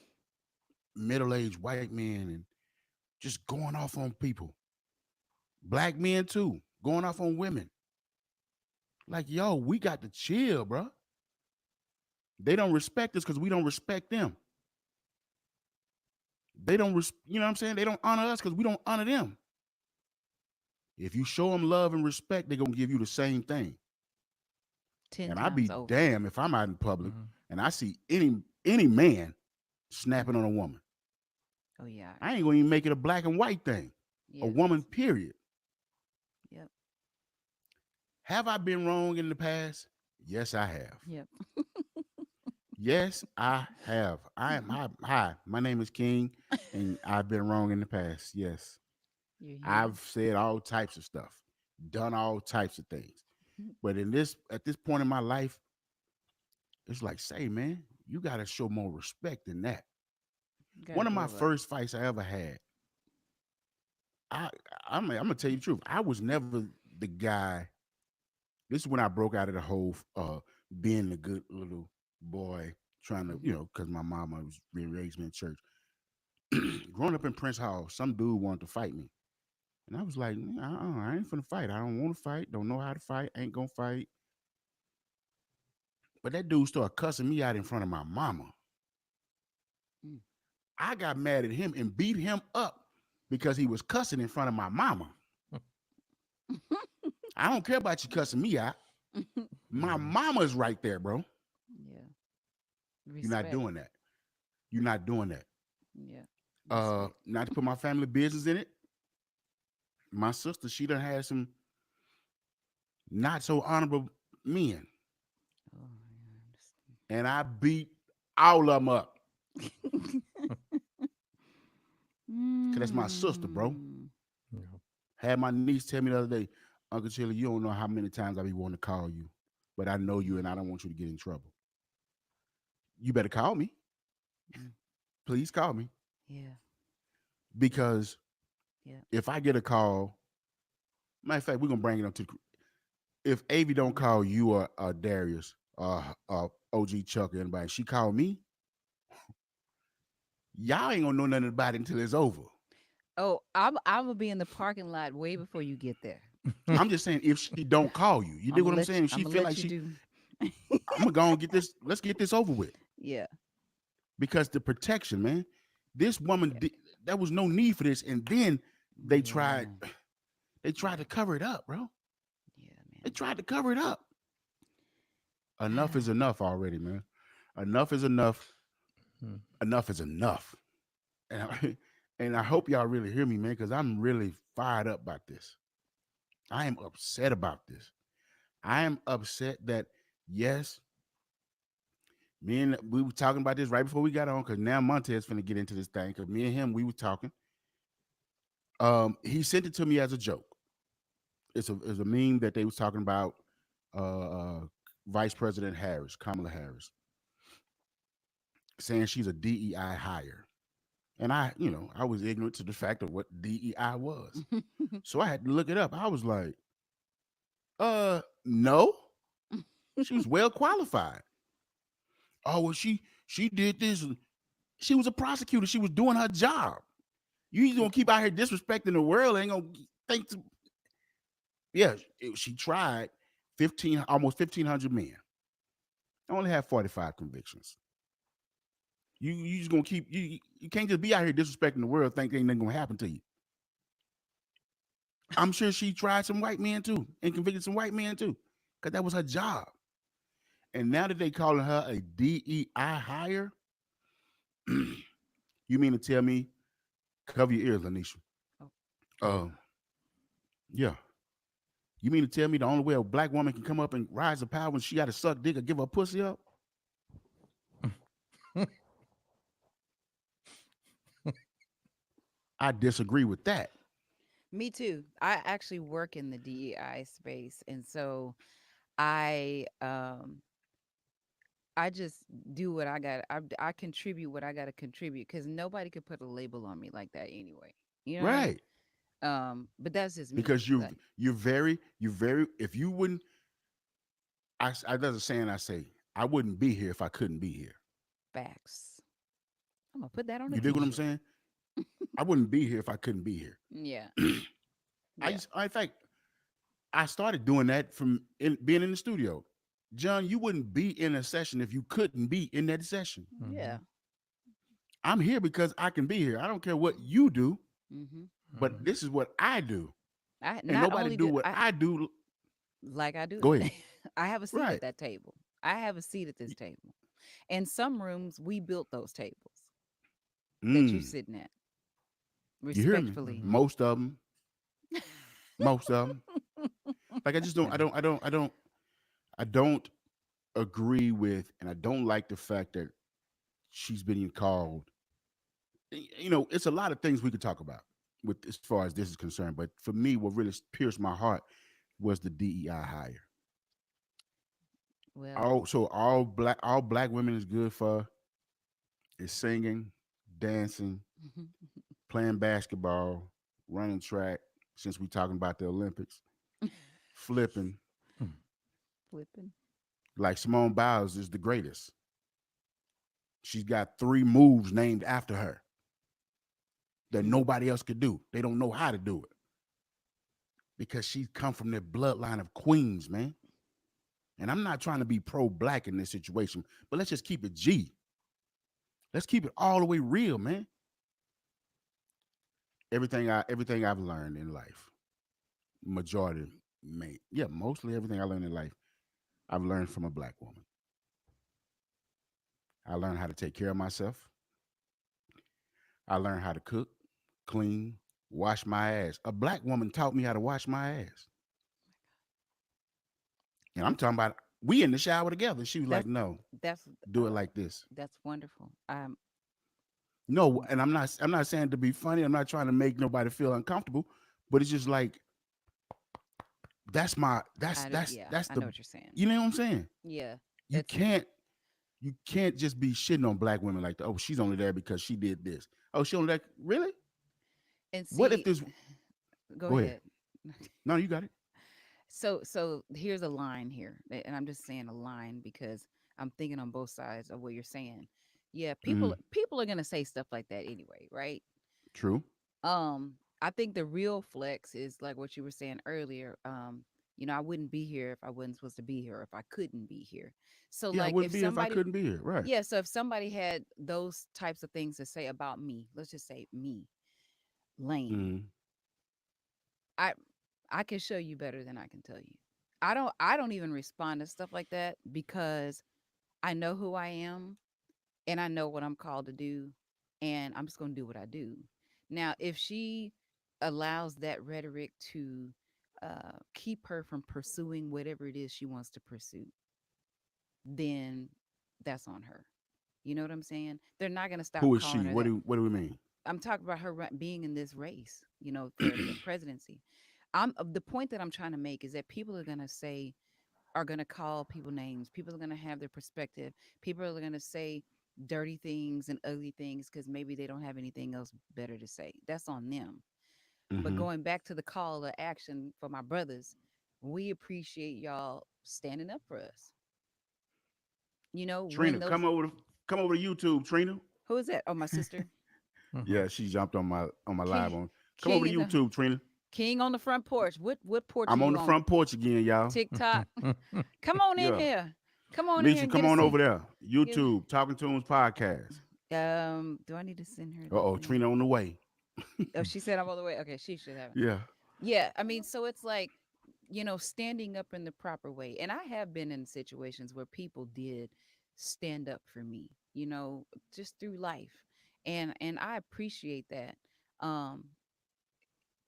Speaker 3: middle-aged white men and just going off on people. Black men too, going off on women. Like, yo, we got to chill, bro. They don't respect us because we don't respect them. They don't, you know what I'm saying? They don't honor us because we don't honor them. If you show them love and respect, they're gonna give you the same thing.
Speaker 1: 10
Speaker 3: And I'd be
Speaker 1: times over.
Speaker 3: damn if I'm out in public
Speaker 2: Mhm.
Speaker 3: and I see any man snapping on a woman.
Speaker 1: Oh yeah.
Speaker 3: I ain't gonna even make it a black and white thing.
Speaker 1: Yeah.
Speaker 3: A woman, period.
Speaker 1: Yep.
Speaker 3: Have I been wrong in the past? Yes, I have.
Speaker 1: Yep.
Speaker 3: Yes, I have. I am hi. My name is King, and I've been wrong in the past. Yes.
Speaker 1: You're here.
Speaker 3: I've said all types of stuff, done all types of things. But at this point in my life, it's like, say, man, you gotta show more respect than that.
Speaker 1: Gotta
Speaker 3: One of my
Speaker 1: grow up.
Speaker 3: first fights I ever had, I I'm gonna tell you the truth. I was never the guy. This is when I broke out of the whole being the good little boy, trying to, because my mama was raised me in church. Growing up in Prince Hall, some dude wanted to fight me. And I was like, I ain't finna fight. I don't want to fight. Don't know how to fight. Ain't gonna fight. But that dude started cussing me out in front of my mama.
Speaker 1: Mm.
Speaker 3: I got mad at him and beat him up because he was cussing in front of my mama. I don't care about you cussing me out. My mama's right there, bro.
Speaker 1: Yeah.
Speaker 3: You're not
Speaker 1: Respect.
Speaker 3: doing that. You're not doing that.
Speaker 1: Yeah.
Speaker 3: Not to put my family business in it. My sister, she done had some not so honorable men,
Speaker 1: Oh,
Speaker 3: and I beat all of them up. Cause that's my sister, bro.
Speaker 1: Mm.
Speaker 2: Yeah.
Speaker 3: Had my niece tell me the other day, Uncle Chili, you don't know how many times I be wanting to call you, but I know you and I don't want you to get in trouble. You better call me.
Speaker 1: Mm.
Speaker 3: Please call me.
Speaker 1: Yeah.
Speaker 3: Because
Speaker 1: Yeah.
Speaker 3: if I get a call, matter of fact, we're gonna bring it up to if Avi don't call you or Darius or OG Chuck or anybody, she called me, y'all ain't gonna know nothing about it until it's over.
Speaker 1: Oh, I'm gonna be in the parking lot way before you get there.
Speaker 3: I'm just saying if she don't call you, you dig what I'm saying? If she
Speaker 1: I'm gonna
Speaker 3: feel
Speaker 1: let
Speaker 3: like
Speaker 1: you
Speaker 3: she,
Speaker 1: do.
Speaker 3: I'm gonna go and get this. Let's get this over with.
Speaker 1: Yeah.
Speaker 3: Because the protection, man. This woman,
Speaker 1: Yeah.
Speaker 3: there was no need for this, and then they tried.
Speaker 1: Yeah.
Speaker 3: They tried to cover it up, bro.
Speaker 1: Yeah,
Speaker 3: They
Speaker 1: man.
Speaker 3: tried to cover it up. Enough is enough already, man. Enough is enough.
Speaker 2: Hmm.
Speaker 3: Enough is enough. And and I hope y'all really hear me, man, because I'm really fired up about this. I am upset about this. I am upset that yes, me and we were talking about this right before we got on, because now Montez finna get into this thing. Because me and him, we were talking. He sent it to me as a joke. It's a meme that they was talking about uh, uh Vice President Harris, Kamala Harris, saying she's a DEI hire. And I was ignorant to the fact of what DEI was. So I had to look it up. I was like, no. She was well qualified. Oh, well, she did this. She was a prosecutor. She was doing her job. You just gonna keep out here disrespecting the world, ain't gonna think to, yeah, she tried almost 1,500 men. I only have 45 convictions. You just gonna keep you can't just be out here disrespecting the world, think ain't nothing gonna happen to you. I'm sure she tried some white men too and convicted some white men too, because that was her job. And now that they calling her a DEI hire, you You mean to tell me, cover your ears, Lanisha.
Speaker 1: Oh,
Speaker 3: Uh, yeah. You mean to tell me the only way a black woman can come up and rise to power when she got to suck dick or give her pussy up? I disagree with that.
Speaker 1: me too. I actually work in the DEI space, and so I I just do what I got. I contribute what I got to contribute because nobody could put a label on me like that anyway. You know what I mean?
Speaker 3: Right.
Speaker 1: But that's just me.
Speaker 3: Because you
Speaker 1: Like
Speaker 3: you're very if you wouldn't I there's a saying I say, I wouldn't be here if I couldn't be here.
Speaker 1: facts. I'm gonna put that on a
Speaker 3: You dig what I'm
Speaker 1: t-shirt.
Speaker 3: saying? I wouldn't be here if I couldn't be here.
Speaker 1: Yeah,
Speaker 3: I
Speaker 1: yeah.
Speaker 3: just in fact I started doing that from being in the studio. John, you wouldn't be in a session if you couldn't be in that session.
Speaker 1: Yeah.
Speaker 2: Mhm.
Speaker 3: I'm here because I can be here. I don't care what you do,
Speaker 1: Hmm.
Speaker 3: but
Speaker 2: Mhm.
Speaker 3: this is what I do.
Speaker 1: I
Speaker 3: And
Speaker 1: not
Speaker 3: nobody
Speaker 1: only
Speaker 3: do
Speaker 1: do
Speaker 3: what
Speaker 1: I
Speaker 3: I do.
Speaker 1: like I do
Speaker 3: Go
Speaker 1: it.
Speaker 3: ahead.
Speaker 1: I have a seat at
Speaker 3: Right.
Speaker 1: that table. I have a seat at this
Speaker 3: Y-
Speaker 1: table. In some rooms, we built those tables that you
Speaker 3: Mm,
Speaker 1: sitting at,
Speaker 3: you hear me?
Speaker 1: respectfully.
Speaker 2: Mhm.
Speaker 3: Most of them. Most of them. Like I just don't. I
Speaker 2: Yeah.
Speaker 3: don't. I don't. I don't. I don't agree with, and I don't like the fact that she's being called. You know, it's a lot of things we could talk about with as far as this is concerned. But for me, what really pierced my heart was the DEI hire.
Speaker 1: Well,
Speaker 3: All black women is good for is singing, dancing, playing basketball, running track. Since we talking about the Olympics, flipping
Speaker 2: Mm.
Speaker 1: flipping.
Speaker 3: like Simone Biles is the greatest. She's got 3 moves named after her that
Speaker 1: Hmm.
Speaker 3: nobody else could do. They don't know how to do it because she's come from the bloodline of queens, man. And I'm not trying to be pro-black in this situation, but let's just keep it G. Let's keep it all the way real, man. Everything I've learned in life, majority, yeah, mostly everything I learned in life, I've learned from a black woman. I learned how to take care of myself. I learned how to cook, clean, wash my ass. A black woman taught me how to wash my ass. And I'm talking about we in the shower together. She was like,
Speaker 1: That's
Speaker 3: no,
Speaker 1: that's
Speaker 3: do it like this.
Speaker 1: that's wonderful.
Speaker 3: No, and I'm not saying to be funny. I'm not trying to make nobody feel uncomfortable, but it's just like that's my
Speaker 1: I do, yeah,
Speaker 3: that's
Speaker 1: I
Speaker 3: the
Speaker 1: know what you're saying.
Speaker 3: you know what I'm saying?
Speaker 1: Yeah,
Speaker 3: You
Speaker 1: it's
Speaker 3: can't you can't just be shitting on black women like, oh, she's only there because she did this. Oh, she only there really?
Speaker 1: and
Speaker 3: What if
Speaker 1: see,
Speaker 3: this
Speaker 1: go
Speaker 3: go ahead.
Speaker 1: ahead.
Speaker 3: No, you got it.
Speaker 1: So here's a line here, and I'm just saying a line because I'm thinking on both sides of what you're saying. Yeah,
Speaker 3: Hmm.
Speaker 1: people are gonna say stuff like that anyway, right?
Speaker 3: True.
Speaker 1: I think the real flex is like what you were saying earlier. I wouldn't be here if I wasn't supposed to be here, or if I couldn't be here. So
Speaker 3: Yeah, I
Speaker 1: like
Speaker 3: wouldn't
Speaker 1: if
Speaker 3: be here if I
Speaker 1: somebody
Speaker 3: couldn't be here. Right.
Speaker 1: yeah, so if somebody had those types of things to say about me, let's just say me, Lane,
Speaker 3: Hmm.
Speaker 1: I I can show you better than I can tell you. I don't even respond to stuff like that because I know who I am and I know what I'm called to do and I'm just going to do what I do. Now, if she allows that rhetoric to keep her from pursuing whatever it is she wants to pursue, then that's on her. You know what I'm saying? They're not going to stop
Speaker 3: Who is
Speaker 1: calling
Speaker 3: she?
Speaker 1: her that.
Speaker 3: What do we mean?
Speaker 1: I'm talking about her being in this race, for the presidency. The point that I'm trying to make is that people are going to call people names. People are going to have their perspective. People are going to say dirty things and ugly things because maybe they don't have anything else better to say. That's on them. But
Speaker 3: Hmm.
Speaker 1: going back to the call to action for my brothers, we appreciate y'all standing up for us. When
Speaker 3: Trina,
Speaker 1: those
Speaker 3: come over to YouTube, Trina.
Speaker 1: who is that? Oh, my sister.
Speaker 2: Mhm.
Speaker 3: Yeah, she jumped on my live
Speaker 1: King,
Speaker 3: on. Come over
Speaker 1: King
Speaker 3: to
Speaker 1: in the
Speaker 3: YouTube, Trina.
Speaker 1: King on the front porch. What porch are
Speaker 3: I'm on
Speaker 1: you
Speaker 3: the
Speaker 1: on?
Speaker 3: front porch again, y'all.
Speaker 1: TikTok. Come on in
Speaker 3: Yeah.
Speaker 1: here. Come on in here
Speaker 3: Nisha,
Speaker 1: and get
Speaker 3: come
Speaker 1: a
Speaker 3: on over
Speaker 1: seat.
Speaker 3: there.
Speaker 1: Give,
Speaker 3: YouTube, Talking Tunes Podcast.
Speaker 1: do I need to send her the
Speaker 3: Uh-oh,
Speaker 1: thing?
Speaker 3: Trina on the way.
Speaker 1: Oh, she said I'm all the way. Okay, she should have it.
Speaker 3: Yeah.
Speaker 1: Yeah, I mean, so it's like, standing up in the proper way. And I have been in situations where people did stand up for me, just through life. and I appreciate that. Um,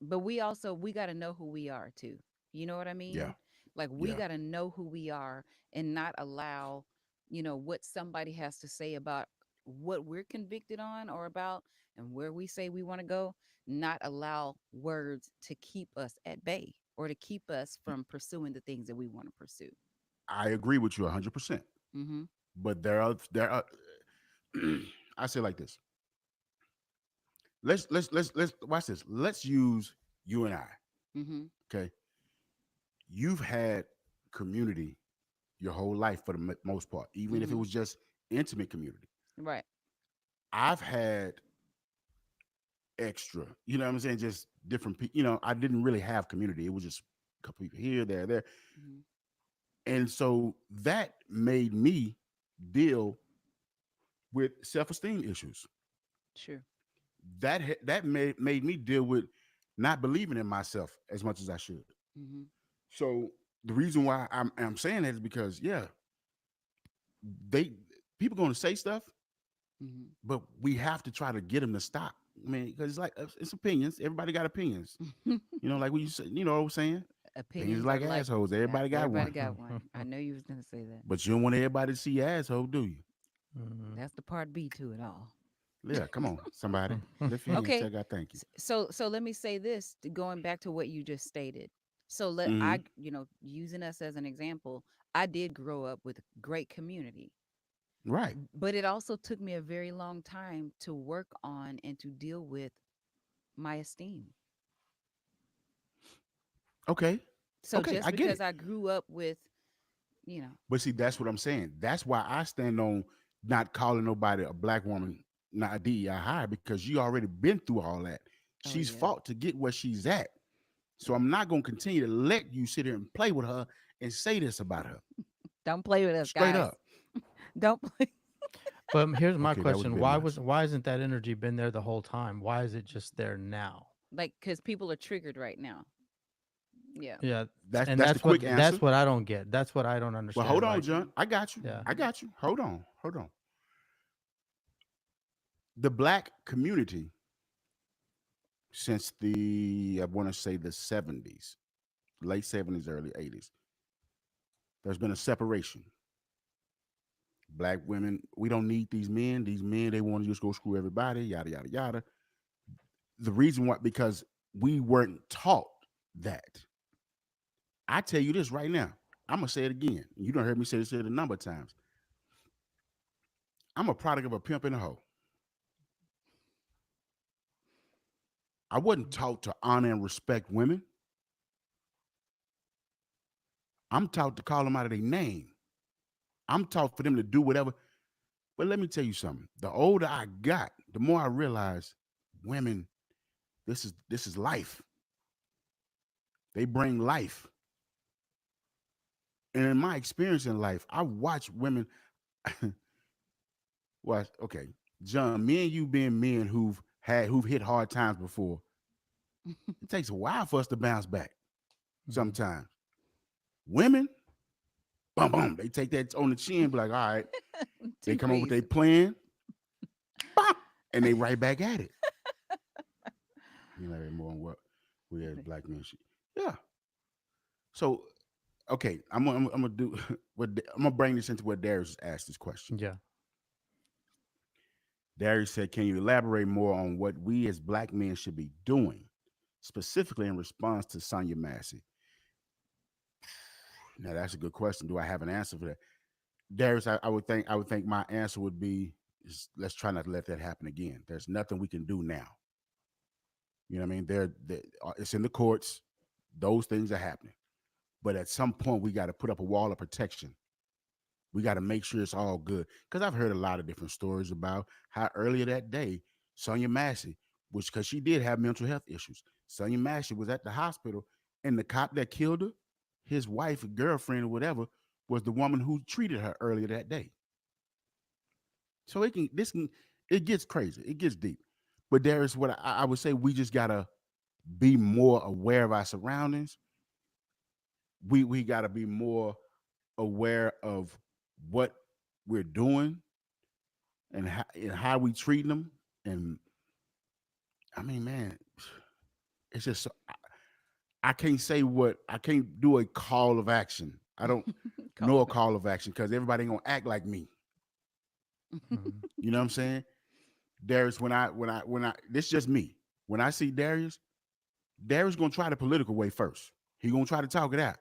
Speaker 1: but we got to know who we are too. You know what I
Speaker 3: Yeah,
Speaker 1: mean? Like we
Speaker 3: yeah.
Speaker 1: got to know who we are and not allow, what somebody has to say about what we're convicted on or about and where we say we want to go, not allow words to keep us at bay or to keep us from pursuing the things that we want to pursue.
Speaker 3: I agree with you 100%.
Speaker 1: Mhm.
Speaker 3: But there are I say like this. Let's watch this. Let's use you and I.
Speaker 1: Mhm.
Speaker 3: Okay, you've had community your whole life for the most part, even if it
Speaker 1: Mhm.
Speaker 3: was just intimate community.
Speaker 1: Right.
Speaker 3: I've had extra, you know what I'm saying? Just different people. I didn't really have community. It was just a couple people here, there.
Speaker 1: Mhm.
Speaker 3: And so that made me deal with self-esteem issues.
Speaker 1: Sure.
Speaker 3: That made me deal with not believing in myself as much as I should.
Speaker 1: Mhm.
Speaker 3: So the reason why I'm saying that is because they people going to say stuff,
Speaker 1: Mhm.
Speaker 3: but we have to try to get them to stop. I mean, because it's like it's opinions. Everybody got opinions. Like what you said. You know what I'm saying? Opinions
Speaker 1: Opinions are
Speaker 3: like
Speaker 1: like
Speaker 3: assholes. Everybody got
Speaker 1: everybody
Speaker 3: one,
Speaker 1: got one. I know you was gonna say that.
Speaker 3: but you don't want everybody to see your asshole, do you?
Speaker 2: Mhm.
Speaker 1: That's the part B to it all.
Speaker 3: Yeah, come on, somebody lift your hands.
Speaker 1: Okay.
Speaker 3: Tell God thank you.
Speaker 1: So let me say this, going back to what you just stated. So
Speaker 3: Hmm.
Speaker 1: using us as an example, I did grow up with a great community,
Speaker 3: Right.
Speaker 1: but it also took me a very long time to work on and to deal with my esteem.
Speaker 3: Okay.
Speaker 1: So
Speaker 3: Okay,
Speaker 1: just
Speaker 3: I get
Speaker 1: because
Speaker 3: it.
Speaker 1: I grew up with, you know,
Speaker 3: But see, that's what I'm saying. That's why I stand on not calling nobody a black woman not a DEI hire because you already been through all that.
Speaker 1: oh
Speaker 3: She's
Speaker 1: yeah,
Speaker 3: fought to get where she's at. So
Speaker 1: yeah.
Speaker 3: I'm not going to continue to let you sit here and play with her and say this about her.
Speaker 1: Don't play with us,
Speaker 3: Straight
Speaker 1: guys.
Speaker 3: up.
Speaker 1: Don't play.
Speaker 2: But here's my
Speaker 3: Okay, that was a
Speaker 2: question:
Speaker 3: bit much.
Speaker 2: why isn't that energy been there the whole time? Why is it just there now?
Speaker 1: Like, because people are triggered right now. Yeah.
Speaker 2: Yeah,
Speaker 3: That's
Speaker 2: and
Speaker 3: that's the quick answer.
Speaker 2: that's what I don't get. That's what I don't
Speaker 3: Well, hold
Speaker 2: understand.
Speaker 3: on,
Speaker 2: Like,
Speaker 3: John.
Speaker 1: Mhm.
Speaker 3: I got you.
Speaker 2: yeah,
Speaker 3: I
Speaker 1: Mhm.
Speaker 3: got you. Hold on. Hold on. The black community since I want to say the 70s, late 70s, early 80s, there's been a separation. Black women, we don't need these men. These men, they want to just go screw everybody, yada, yada, yada. The reason why, because we weren't taught that. I tell you this right now. I'm going to say it again. You don't heard me say this a number of times. I'm a product of a pimp and a hoe. I wasn't taught to honor and respect women. I'm taught to call them out of their name. I'm taught for them to do whatever. But let me tell you something. The older I got, the more I realized women, this is life. They bring life. And in my experience in life, I watch women. Well, okay, John, me and you being men who've hit hard times before, it takes a while for us to bounce back.
Speaker 2: mhm.
Speaker 3: Sometimes women, boom, boom, they take that on the chin, be like, all right, they
Speaker 1: Too
Speaker 3: come up with their
Speaker 1: easy.
Speaker 3: plan, bop, and they right back at it. You know, more on what we as black men should. Yeah. So, okay, I'm gonna do I'm gonna bring this into what Darius asked this question.
Speaker 2: Yeah.
Speaker 3: Darius said, "Can you elaborate more on what we as black men should be doing, specifically in response to Sonya Massey?" Now, that's a good question. Do I have an answer for that, Darius? I would think my answer would be, let's try not to let that happen again. There's nothing we can do now. You know what I mean? It's in the courts. Those things are happening. But at some point, we got to put up a wall of protection. We got to make sure it's all good. Because I've heard a lot of different stories about how earlier that day, Sonya Massey, which because she did have mental health issues, Sonya Massey was at the hospital, and the cop that killed her, his wife, or girlfriend, or whatever, was the woman who treated her earlier that day. So it gets crazy. It gets deep. But there is what I would say we just gotta be more aware of our surroundings. We gotta be more aware of what we're doing and how we treating them. And I mean, man, it's just I can't say what I can't do a call of action. I don't
Speaker 1: Call
Speaker 3: know a
Speaker 1: of
Speaker 3: call of action because everybody ain't gonna act like me.
Speaker 2: Mhm.
Speaker 3: You know what I'm saying? Darius, when I this just me. When I see Darius, Darius gonna try the political way first. He gonna try to talk it out.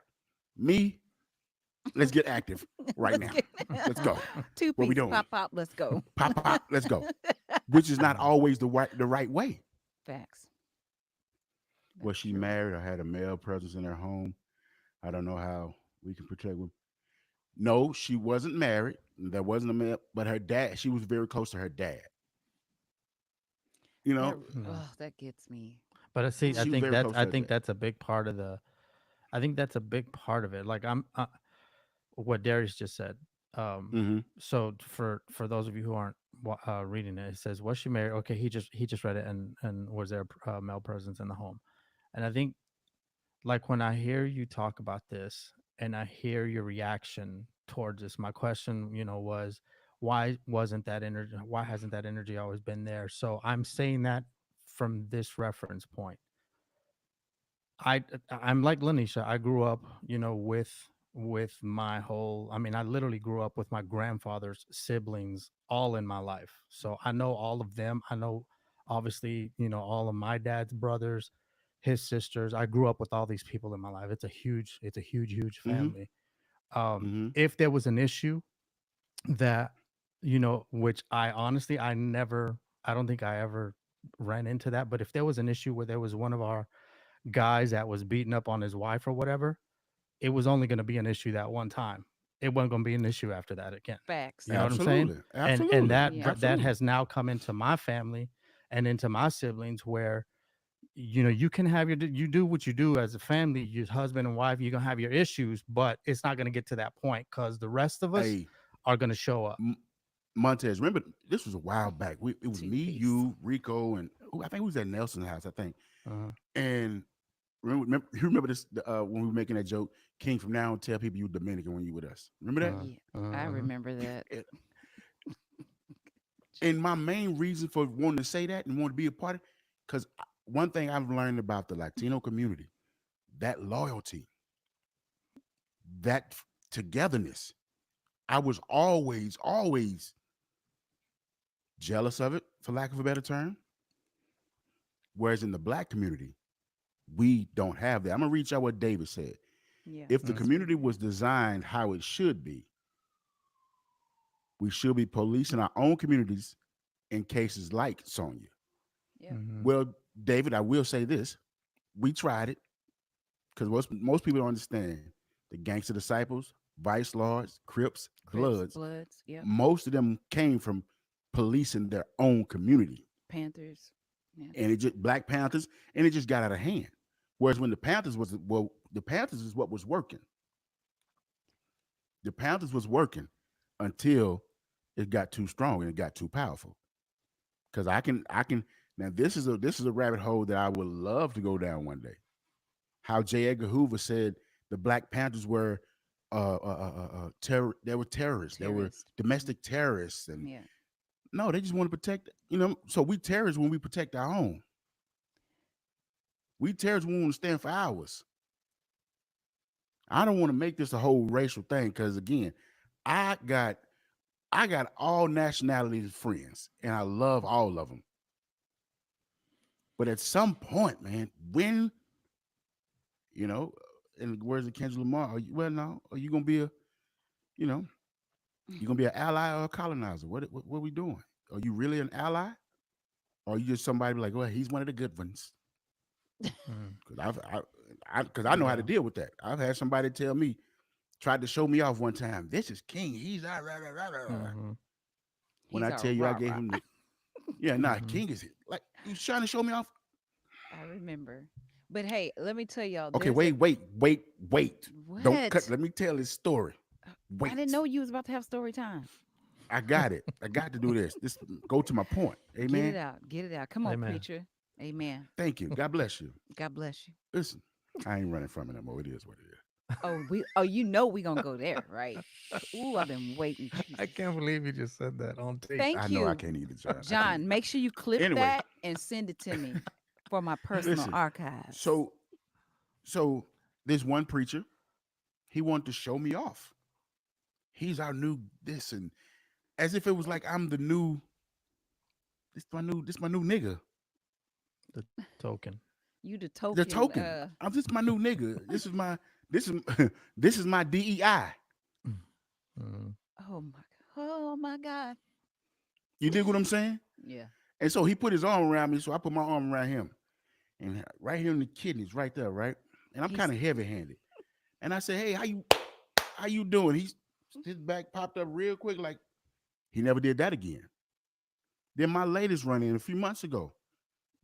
Speaker 3: Me, let's get active right
Speaker 1: Let's
Speaker 3: now.
Speaker 1: get
Speaker 3: Let's go.
Speaker 1: two
Speaker 3: What we
Speaker 1: piece
Speaker 3: doing?
Speaker 1: pop pop. Let's go.
Speaker 3: Pop pop, let's go. Which is not
Speaker 2: Mhm.
Speaker 3: always the right way.
Speaker 1: Facts.
Speaker 3: Was
Speaker 1: That's
Speaker 3: she
Speaker 1: true.
Speaker 3: married or had a male presence in her home? I don't know how we can protect women. No, she wasn't married. There wasn't a male, but her dad, she was very close to her dad. You
Speaker 1: That
Speaker 3: know,
Speaker 2: No.
Speaker 1: oh, that gets me.
Speaker 2: But I see.
Speaker 1: Oh,
Speaker 3: she was very close
Speaker 2: I
Speaker 3: to her
Speaker 2: think
Speaker 3: dad.
Speaker 2: that's a big part of the. I think that's a big part of it. Like what Darius just said. Um,
Speaker 3: Mm-hmm.
Speaker 2: so for those of you who aren't reading it, it says, "Was she married?" Okay, he just read it, and was there a male presence in the home? And I think, like, when I hear you talk about this, and I hear your reaction towards this, my question, was, why wasn't that energy? Why hasn't that energy always been there? So I'm saying that from this reference point. I'm like Lanisha. I grew up, with my whole. I mean, I literally grew up with my grandfather's siblings all in my life, so I know all of them. I know, obviously, all of my dad's brothers, his sisters. I grew up with all these people in my life. It's a huge
Speaker 3: Mm-hmm.
Speaker 2: family.
Speaker 3: Mm-hmm.
Speaker 2: If there was an issue that, which I honestly, I don't think I ever ran into that, but if there was an issue where there was one of our guys that was beating up on his wife or whatever, it was only going to be an issue that one time. It wasn't going to be an issue after that again.
Speaker 1: facts.
Speaker 2: You know what I'm saying?
Speaker 3: Absolutely.
Speaker 2: And
Speaker 3: Absolutely.
Speaker 1: Yeah.
Speaker 2: that
Speaker 3: Absolutely.
Speaker 2: has now come into my family and into my siblings where, you can have you do what you do as a family, your husband and wife, you're going to have your issues, but it's not going to get to that point because the rest of us
Speaker 3: Hey,
Speaker 2: are going to show up.
Speaker 3: Montez, remember this was a while back. It was
Speaker 1: Two
Speaker 3: me,
Speaker 1: piece.
Speaker 3: you, Rico, and I think we was at Nelson's house, I think.
Speaker 2: Uh,
Speaker 3: And you remember this when we were making that joke, King, from now on tell people you Dominican when you with us. Remember that?
Speaker 2: uh,
Speaker 1: Yeah, I
Speaker 2: uh,
Speaker 1: remember that.
Speaker 3: And and my main reason for wanting to say that and want to be a part of, because one thing I've learned about the Latino community, that loyalty, that togetherness, I was always jealous of it, for lack of a better term. Whereas in the black community, we don't have that. I'm gonna read y'all what David said.
Speaker 1: Yeah,
Speaker 3: If the
Speaker 2: mm,
Speaker 1: let's read
Speaker 3: community
Speaker 1: that.
Speaker 3: was designed how it should be, we should be policing our own communities in cases like Sonia.
Speaker 1: Yeah.
Speaker 2: mhm,
Speaker 3: Well, David, I will say this: we tried it because most people don't understand the gangster disciples, vice lords, Crips,
Speaker 1: Crips,
Speaker 3: Bloods.
Speaker 1: Bloods. Yep.
Speaker 3: Most of them came from policing their own community,
Speaker 1: Panthers. Yeah.
Speaker 3: and it just Black Panthers, and it just got out of hand. Whereas when the Panthers is what was working. The Panthers was working until it got too strong and it got too powerful. Because I can now this is a rabbit hole that I would love to go down one day. How J. Edgar Hoover said the Black Panthers were they were terrorists. They were
Speaker 1: Terrorist.
Speaker 3: domestic terrorists, and
Speaker 1: Yeah.
Speaker 3: no, they just want to protect. So we terrorists when we protect our own. We terrorists when we want to stand for ours. I don't want to make this a whole racial thing because again, I got I got all nationalities of friends, and I love all of them. But at some point, man, when you know, in the words of Kendrick Lamar, well, no, are you gonna be you know, you gonna be an ally or a colonizer? What are we doing? Are you really an ally, or are you just somebody like, well, he's one of the good ones?
Speaker 2: mm,
Speaker 3: Because I know how to
Speaker 2: yeah.
Speaker 3: deal with that. I've had somebody tell me, tried to show me off one time. This is King. He's rah, rah, rah, rah, rah.
Speaker 2: Mhm,
Speaker 3: When
Speaker 1: He's
Speaker 3: I
Speaker 1: our
Speaker 3: tell you, I
Speaker 1: rah
Speaker 3: gave
Speaker 1: rah.
Speaker 3: him the yeah, nah,
Speaker 2: mhm,
Speaker 3: King is like he was trying to show me off.
Speaker 1: I remember. But hey, let me tell y'all,
Speaker 3: Okay,
Speaker 1: there's a
Speaker 3: wait. Don't cut.
Speaker 1: what?
Speaker 3: Let me tell this story.
Speaker 1: I didn't
Speaker 3: Wait.
Speaker 1: know you was about to have story time.
Speaker 3: I got it. I got to do this. This go to my point.
Speaker 1: Get it
Speaker 3: Amen.
Speaker 1: out. Get it out. Come on,
Speaker 2: amen.
Speaker 1: preacher. Amen.
Speaker 3: Thank you. God bless you.
Speaker 1: God bless you.
Speaker 3: Listen, I ain't running from it no more. It is what it is.
Speaker 1: you know we gonna go there, right? Ooh, I've been waiting.
Speaker 2: I
Speaker 1: Jesus.
Speaker 2: can't believe you just said that on tape.
Speaker 3: I
Speaker 1: Thank
Speaker 3: know I
Speaker 1: you,
Speaker 3: can't either, John. I can't.
Speaker 1: John. Make sure you clip
Speaker 3: Anyway,
Speaker 1: that and send it to me for my personal
Speaker 3: listen.
Speaker 1: archives.
Speaker 3: So so there's one preacher. He wanted to show me off. He's our new this and as if it was like I'm the new. This my new nigga.
Speaker 2: The token.
Speaker 1: You the
Speaker 3: The
Speaker 1: token.
Speaker 3: token. I'm just my new nigga. This is this is my DEI.
Speaker 2: Mm,
Speaker 1: Oh my god. Oh my god.
Speaker 3: You dig what I'm saying?
Speaker 1: Yeah.
Speaker 3: And so he put his arm around me, so I put my arm around him, and right here in the kidneys, right there, right. And I'm
Speaker 1: He's
Speaker 3: kind of heavy-handed, and I said, "Hey, how you doing?" His back popped up real quick, like he never did that again. Then my latest run in a few months ago,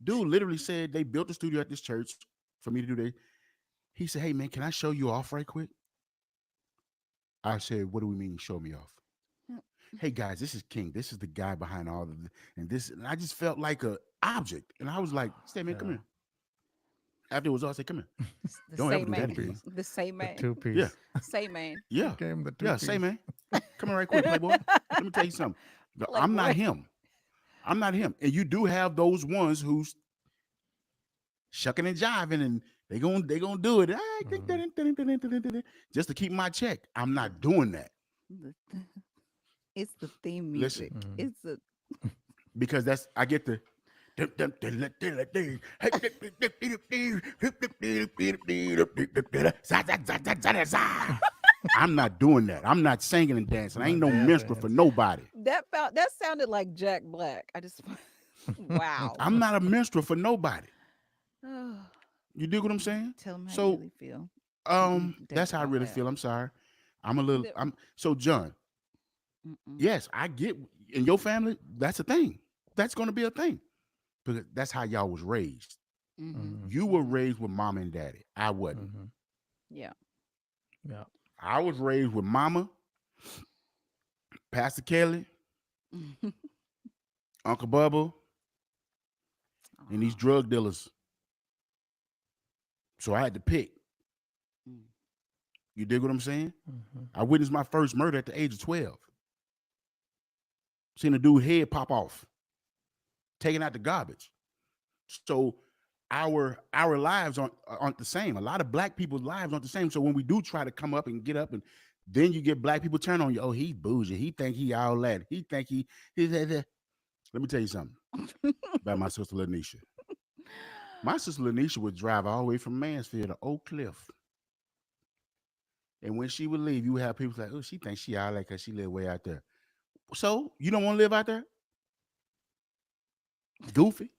Speaker 3: dude literally said they built a studio at this church for me to do that. He said, "Hey man, can I show you off right quick?" I said, "What do we mean, show me off?" "Hey guys, this is King. This is the guy behind all of the and I just felt like a object. And I was like, "Stay man, come
Speaker 2: yeah.
Speaker 3: here." After it was all, I said, "Come here.
Speaker 1: the
Speaker 3: Don't ever
Speaker 1: same
Speaker 3: do that
Speaker 1: man.
Speaker 2: Two-piece.
Speaker 3: again."
Speaker 1: The same
Speaker 2: The
Speaker 1: man.
Speaker 2: two
Speaker 3: Yeah,
Speaker 2: piece.
Speaker 1: Same man.
Speaker 3: yeah,
Speaker 2: Became the two
Speaker 3: yeah.
Speaker 2: piece.
Speaker 3: Say man. Come here right quick, Playboy. Let me tell you something. I'm not
Speaker 1: Playboy.
Speaker 3: him. I'm not him. And you do have those ones who's shucking and jiving and they gonna do it. I think
Speaker 2: Mhm.
Speaker 3: just to keep my check. I'm not doing that.
Speaker 1: The- It's the theme
Speaker 3: Listen,
Speaker 1: music.
Speaker 2: Mhm.
Speaker 1: It's the
Speaker 3: because that's I get the I'm not doing that. I'm not singing and dancing. I ain't
Speaker 2: Not
Speaker 3: no
Speaker 2: dancing.
Speaker 3: minstrel for nobody.
Speaker 1: that sounded like Jack Black. I just wow.
Speaker 3: I'm not a minstrel for nobody.
Speaker 1: Oh,
Speaker 3: You dig what I'm saying?
Speaker 1: tell them how you
Speaker 3: So
Speaker 1: really feel. That
Speaker 3: that's how I
Speaker 1: all
Speaker 3: really
Speaker 1: that.
Speaker 3: feel. I'm sorry. I'm a little
Speaker 1: That-
Speaker 3: I'm so John,
Speaker 1: Mm-mm.
Speaker 3: yes, I get in your family, that's a thing. That's gonna be a thing. Because that's how y'all was raised.
Speaker 1: Mm-hmm.
Speaker 2: Mhm.
Speaker 3: You were raised with mama and daddy. I wasn't.
Speaker 2: Mhm.
Speaker 1: Yeah.
Speaker 2: Yeah.
Speaker 3: I was raised with mama, Pastor Kelly, Uncle Bubba, and these
Speaker 1: Aw.
Speaker 3: drug dealers. So I had to pick.
Speaker 1: Mm.
Speaker 3: You dig what I'm saying?
Speaker 2: Mhm.
Speaker 3: I witnessed my first murder at the age of 12. Seen a dude head pop off, taking out the garbage. So our lives aren't the same. A lot of black people's lives aren't the same. So when we do try to come up and get up, and then you get black people turn on you. Oh, he's bougie. He think he all that. He think he. Let me tell you something about my sister Lanisha. My sister Lanisha would drive all the way from Mansfield to Oak Cliff. And when she would leave, you would have people like, oh, she thinks she all that because she live way out there. So you don't want to live out there? Goofy.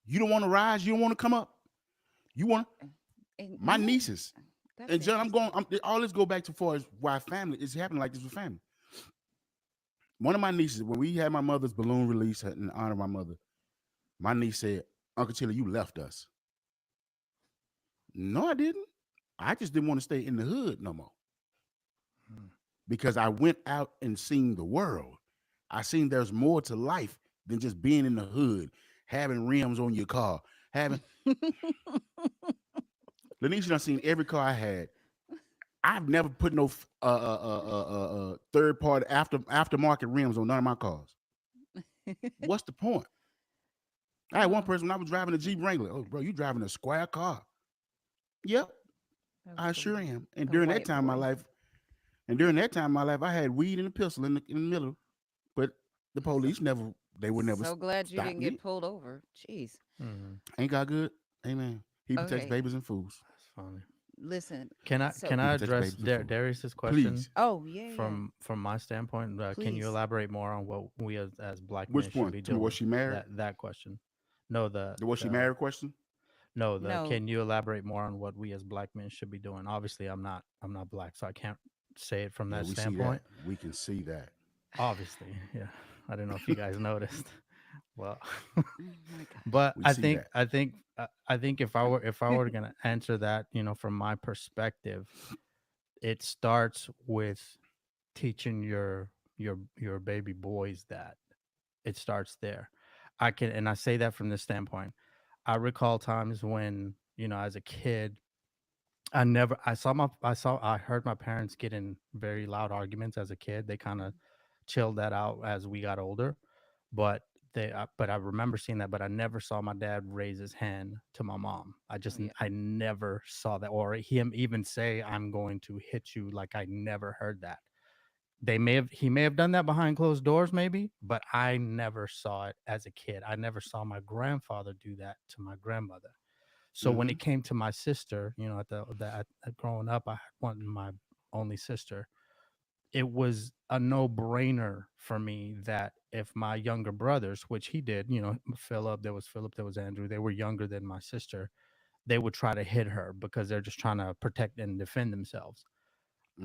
Speaker 3: You don't want to rise? You don't want to come up? You want
Speaker 1: And
Speaker 3: my nieces.
Speaker 1: that's
Speaker 3: And John,
Speaker 1: interesting.
Speaker 3: all this go back to far as why family is happening like this with family. One of my nieces, when we had my mother's balloon release in honor of my niece said, Uncle Chili, you left us. No, I didn't. I just didn't want to stay in the hood no more.
Speaker 2: Mm.
Speaker 3: Because I went out and seen the world. I seen there's more to life than just being in the hood, having rims on your car, having Lanisha done seen every car I had. I've never put no third party aftermarket rims on none of my cars. What's the point? I had one
Speaker 1: Oh,
Speaker 3: person when I was driving a Jeep Wrangler. Oh, bro, you driving a square car? Yep,
Speaker 1: that was
Speaker 3: I sure am. And
Speaker 1: the
Speaker 3: during that
Speaker 1: white
Speaker 3: time in my
Speaker 1: boy.
Speaker 3: life, I had weed and a pistol in the middle. But the police never, they would never
Speaker 1: So glad you
Speaker 3: stop
Speaker 1: didn't get
Speaker 3: me.
Speaker 1: pulled over. Jeez.
Speaker 2: Mhm.
Speaker 3: Ain't got good. Amen. He protects
Speaker 1: Okay.
Speaker 3: babies and fools.
Speaker 2: That's funny.
Speaker 1: Listen.
Speaker 2: Can I
Speaker 1: So
Speaker 2: can
Speaker 3: He
Speaker 2: I
Speaker 3: protects
Speaker 2: address
Speaker 3: babies and fools.
Speaker 2: Darius's question
Speaker 3: Please.
Speaker 1: oh yeah, yeah.
Speaker 2: from my standpoint? Can you
Speaker 1: Please.
Speaker 2: elaborate more on what we as black men
Speaker 3: Which
Speaker 2: should
Speaker 3: one?
Speaker 2: be
Speaker 3: Tell me, was
Speaker 2: doing?
Speaker 3: she married?
Speaker 2: That question. No,
Speaker 3: Was she married question?
Speaker 2: the
Speaker 1: No.
Speaker 2: can you elaborate more on what we as black men should be doing? Obviously, I'm not black, so I can't say it from
Speaker 3: Yeah,
Speaker 2: that
Speaker 3: we see that.
Speaker 2: standpoint.
Speaker 3: We can see that.
Speaker 2: Obviously, yeah. I don't know if you guys noticed. Well,
Speaker 1: Oh my gosh.
Speaker 2: but
Speaker 3: We
Speaker 2: I
Speaker 3: see
Speaker 2: think
Speaker 3: that.
Speaker 2: I think I think if I were gonna answer that, from my perspective, it starts with teaching your baby boys that. It starts there. I say that from this standpoint. I recall times when, as a kid, I heard my parents get in very loud arguments as a kid. They kind of chilled that out as we got older, but but I remember seeing that, but I never saw my dad raise his hand to my mom.
Speaker 1: Oh yeah.
Speaker 2: I never saw that, or him even say, "I'm going to hit you." Like, I never heard that. He may have done that behind closed doors, maybe, but I never saw it as a kid. I never saw my grandfather do that to my grandmother. So when
Speaker 3: Mm-hmm.
Speaker 2: it came to my sister, growing up, I had my only sister. It was a no-brainer for me that if my younger brothers, which he did, Philip, there was Andrew, they were younger than my sister, they would try to hit her because they're just trying to protect and defend themselves.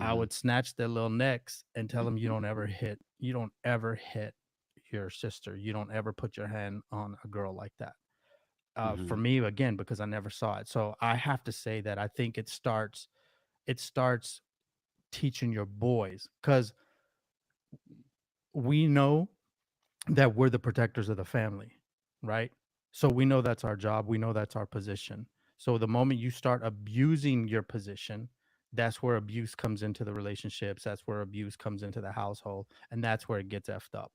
Speaker 2: I
Speaker 3: Mm-hmm.
Speaker 2: would snatch their little necks and tell them, you don't ever hit your sister. You don't ever put your hand on a girl like that. For
Speaker 3: Mm-hmm.
Speaker 2: me, again, because I never saw it. So I have to say that I think it starts teaching your boys, because we know that we're the protectors of the family, right? So we know that's our job. We know that's our position. So the moment you start abusing your position, that's where abuse comes into the relationships. That's where abuse comes into the household, and that's where it gets effed up.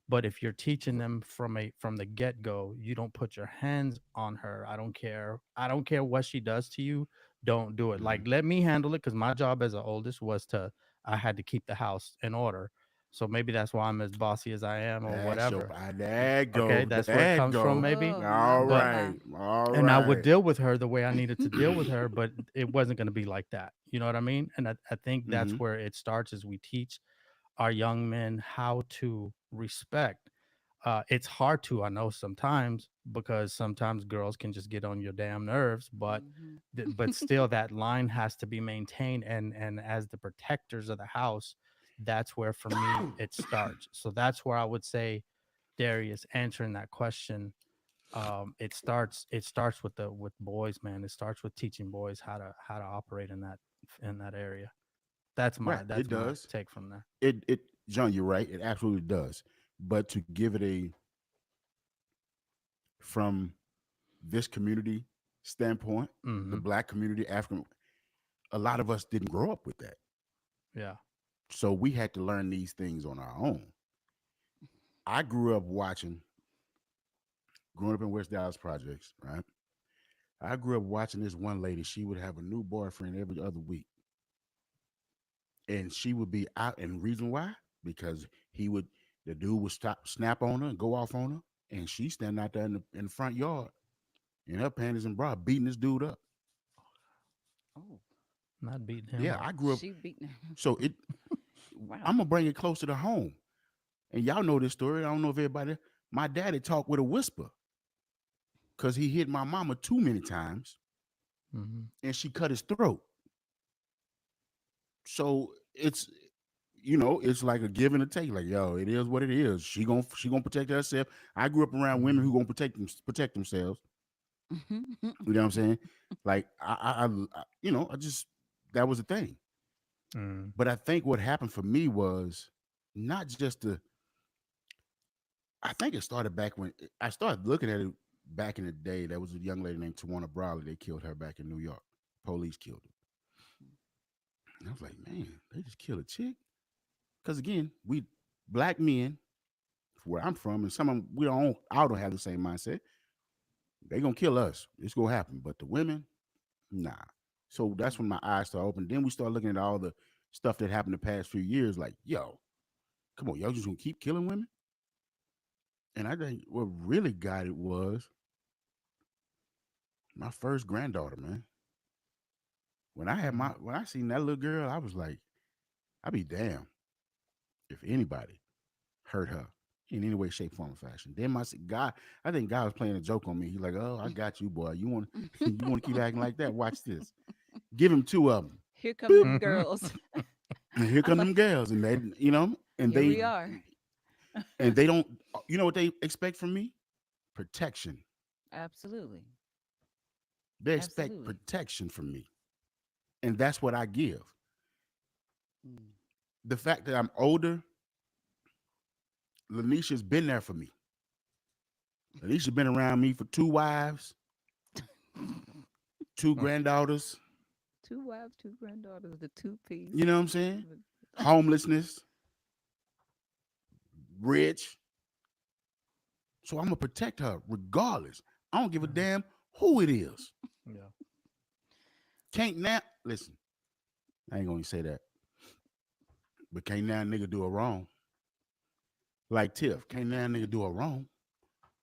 Speaker 2: But if you're teaching them from the get go, you don't put your hands on her. I don't care. I don't care what she does to you. Don't do it.
Speaker 3: Mm-hmm.
Speaker 2: Like, let me handle it, because my job as the oldest I had to keep the house in order. So maybe that's why I'm as bossy as I am, or
Speaker 3: That's your
Speaker 2: whatever.
Speaker 3: there
Speaker 2: Okay,
Speaker 3: go.
Speaker 2: that's where it
Speaker 3: There
Speaker 2: comes from,
Speaker 3: go.
Speaker 2: maybe.
Speaker 1: Oh my,
Speaker 3: All
Speaker 1: my,
Speaker 2: But
Speaker 1: my.
Speaker 3: right. All
Speaker 2: and I would
Speaker 3: right.
Speaker 2: deal with her the way I needed to deal with her, but it wasn't going to be like that. You know what I mean? And I think that's
Speaker 3: Mm-hmm.
Speaker 2: where it starts, is we teach our young men how to respect. It's hard to, I know, sometimes, because sometimes girls can just get on your damn nerves, but
Speaker 1: Mhm.
Speaker 2: but still that line has to be maintained, and as the protectors of the house, that's where, for me, it starts. So that's where I would say, Darius, answering that question, it starts with boys, man. It starts with teaching boys how to operate in that area. that's
Speaker 3: Right.
Speaker 2: my
Speaker 3: It
Speaker 2: that's my
Speaker 3: does.
Speaker 2: take from there.
Speaker 3: It John, you're right. It absolutely does. But to give it a from this community standpoint, the
Speaker 2: Hmm.
Speaker 3: black community, African, a lot of us didn't grow up with that.
Speaker 2: Yeah.
Speaker 3: So we had to learn these things on our own. I grew up watching, growing up in West Dallas Projects, right? I grew up watching this one lady. She would have a new boyfriend every other week. And she would be out. And reason why? Because the dude would snap on her and go off on her. And she standing out there in the front yard in her panties and bra beating this dude up.
Speaker 1: Oh,
Speaker 2: Not beating him
Speaker 3: Yeah,
Speaker 2: up.
Speaker 3: I grew up.
Speaker 1: she beating.
Speaker 3: So
Speaker 1: Wow.
Speaker 3: I'm gonna bring it closer to home. And y'all know this story. I don't know if everybody. My daddy talked with a whisper because he hit my mama too many times,
Speaker 2: Hmm.
Speaker 3: and she cut his throat. So it's like a give and a take. Like, yo, it is what it is. She gonna protect herself. I grew up around women who
Speaker 2: Hmm.
Speaker 3: gonna protect themselves. You know what I'm saying? Like I just that was the thing.
Speaker 2: Mm.
Speaker 3: But I think what happened for me was not just the. I think it started back when I started looking at it back in the day. There was a young lady named Tawana Brawley. They killed her back in New York. Police killed her. And I was like, man, they just killed a chick. Because again, we black men, where I'm from, and some of them, we don't I don't have the same mindset. They gonna kill us. It's gonna happen. But the women, nah. So that's when my eyes started open. Then we start looking at all the stuff that happened the past few years, like, yo, come on, y'all just gonna keep killing women? And I think what really got it was my first granddaughter, man.
Speaker 2: Mm.
Speaker 3: When I seen that little girl, I was like, I'd be damned if anybody hurt her in any way, shape, form, or fashion. Then God, I think God was playing a joke on me. He's like, "Oh, I got you, boy. You want you want to keep acting like that? Watch this. Give him two of them.
Speaker 1: Here come
Speaker 3: Boop.
Speaker 1: them girls.
Speaker 3: And here
Speaker 1: I'm
Speaker 3: come
Speaker 1: like,
Speaker 3: them girls, and and
Speaker 1: here we
Speaker 3: they
Speaker 1: are.
Speaker 3: and they don't. You know what they expect from me? Protection.
Speaker 1: Absolutely.
Speaker 3: They expect
Speaker 1: Absolutely.
Speaker 3: protection from me, and that's what I give.
Speaker 1: Mm.
Speaker 3: The fact that I'm older, Lanisha's been there for me. Lanisha's been around me for two wives, two granddaughters,
Speaker 1: two wives, two granddaughters, the two piece.
Speaker 3: You know what I'm saying? Homelessness, rich. So I'm gonna protect her regardless. I don't give a
Speaker 2: Mhm.
Speaker 3: damn who it is.
Speaker 2: Yeah.
Speaker 3: Can't now listen. I ain't gonna say that, but can't now nigga do a wrong like Tiff. Can't now nigga do a wrong.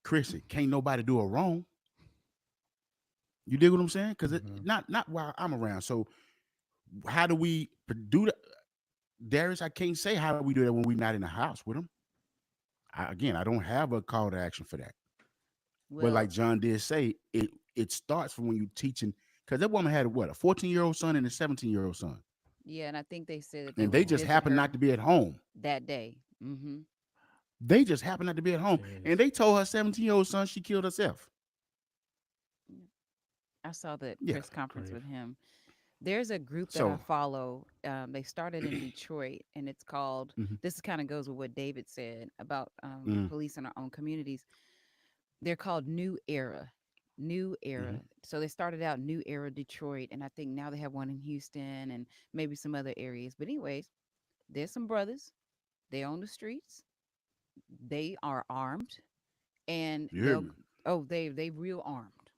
Speaker 3: Chrissy, can't nobody do a wrong. You dig what I'm saying? Because it
Speaker 2: Mhm.
Speaker 3: not while I'm around. So how do we do that, Darius? I can't say how do we do that when we're not in the house with them. Again, I don't have a call to action for that. But
Speaker 1: Well,
Speaker 3: like John did say, it starts from when you teaching. Because that woman had what, a 14-year-old son and a 17-year-old son,
Speaker 1: yeah, and I think they said that they
Speaker 3: and
Speaker 1: went
Speaker 3: they
Speaker 1: to
Speaker 3: just
Speaker 2: Oh,
Speaker 1: visit
Speaker 3: happened not
Speaker 1: her
Speaker 3: to be at home.
Speaker 1: that day. Mm-hmm.
Speaker 3: They just happened not to be at home, and
Speaker 2: jeez.
Speaker 3: they told her 17-year-old son she killed herself.
Speaker 1: I saw the
Speaker 3: Yeah.
Speaker 1: press conference
Speaker 2: Grief.
Speaker 1: with him. There's a group that I
Speaker 3: So
Speaker 1: follow. They started in Detroit, and it's called.
Speaker 3: mhm,
Speaker 1: This kind of goes with what David said about
Speaker 3: mm,
Speaker 1: police in our own communities. They're called New Era. New
Speaker 3: mhm.
Speaker 1: Era. So they started out New Era Detroit, and I think now they have one in Houston and maybe some other areas. But anyways, there's some brothers. They own the streets. They are armed, and
Speaker 3: You hear me?
Speaker 1: they real armed,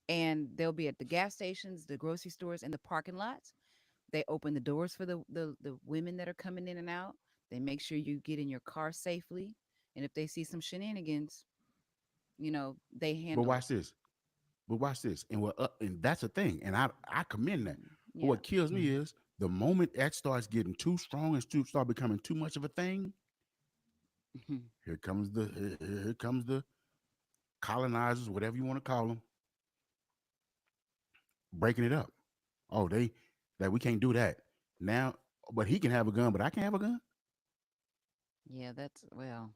Speaker 1: and they'll be at the gas stations, the grocery stores, and the parking lots. They open the doors for the women that are coming in and out. They make sure you get in your car safely, and if they see some shenanigans, they
Speaker 3: But
Speaker 1: handle it.
Speaker 3: watch this. But watch this. And that's a thing. And I commend that. But
Speaker 1: Yeah.
Speaker 3: what kills me
Speaker 2: Mhm.
Speaker 3: is the moment that starts getting too strong and start becoming too much of a thing,
Speaker 1: Mhm.
Speaker 3: here comes the colonizers, whatever you want to call them, breaking it up. Oh, that we can't do that now. But he can have a gun, but I can't have a gun.
Speaker 1: Yeah, that's well.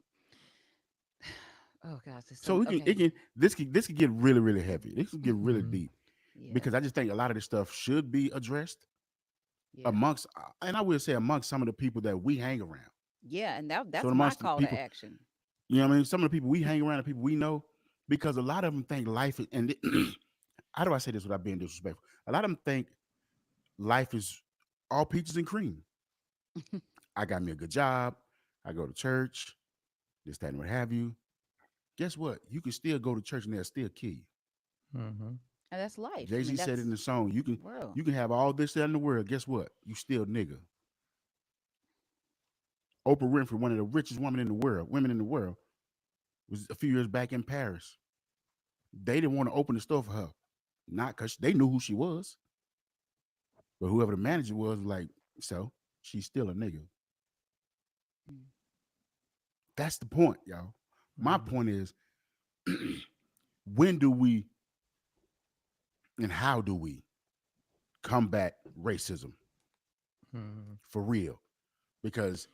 Speaker 1: Oh gosh, there's
Speaker 3: So
Speaker 1: some
Speaker 3: we can
Speaker 1: okay.
Speaker 3: it can this could get really really heavy. This could get really
Speaker 2: Mhm.
Speaker 3: deep
Speaker 1: Yeah,
Speaker 3: because I just think a lot of this stuff should be addressed
Speaker 1: yeah,
Speaker 3: amongst, and I will say amongst some of the people that we hang around.
Speaker 1: yeah, and
Speaker 3: So
Speaker 1: that's my
Speaker 3: amongst the
Speaker 1: call to
Speaker 3: people,
Speaker 1: action.
Speaker 3: you know what I mean? Some of the people we hang around, the people we know, because a lot of them think life is, and how do I say this without being disrespectful? A lot of them think life is all peaches and cream. I got me a good job. I go to church, this, that, and what have you. Guess what? You can still go to church and they'll still kill you.
Speaker 2: Mhm.
Speaker 1: And that's life. I
Speaker 3: Jay
Speaker 1: mean,
Speaker 3: Z said in
Speaker 1: that's
Speaker 3: the song,
Speaker 1: world.
Speaker 3: you can have all this that in the world. Guess what? You still nigga. Oprah Winfrey, one of the richest women in the world, was a few years back in Paris. They didn't want to open the store for her, not because they knew who she was, but whoever the manager was like, so she's still a nigga.
Speaker 1: Mm.
Speaker 3: That's the point, y'all. My
Speaker 2: Mhm.
Speaker 3: point is, when do we and how do we combat racism
Speaker 2: Mhm.
Speaker 3: for real? Because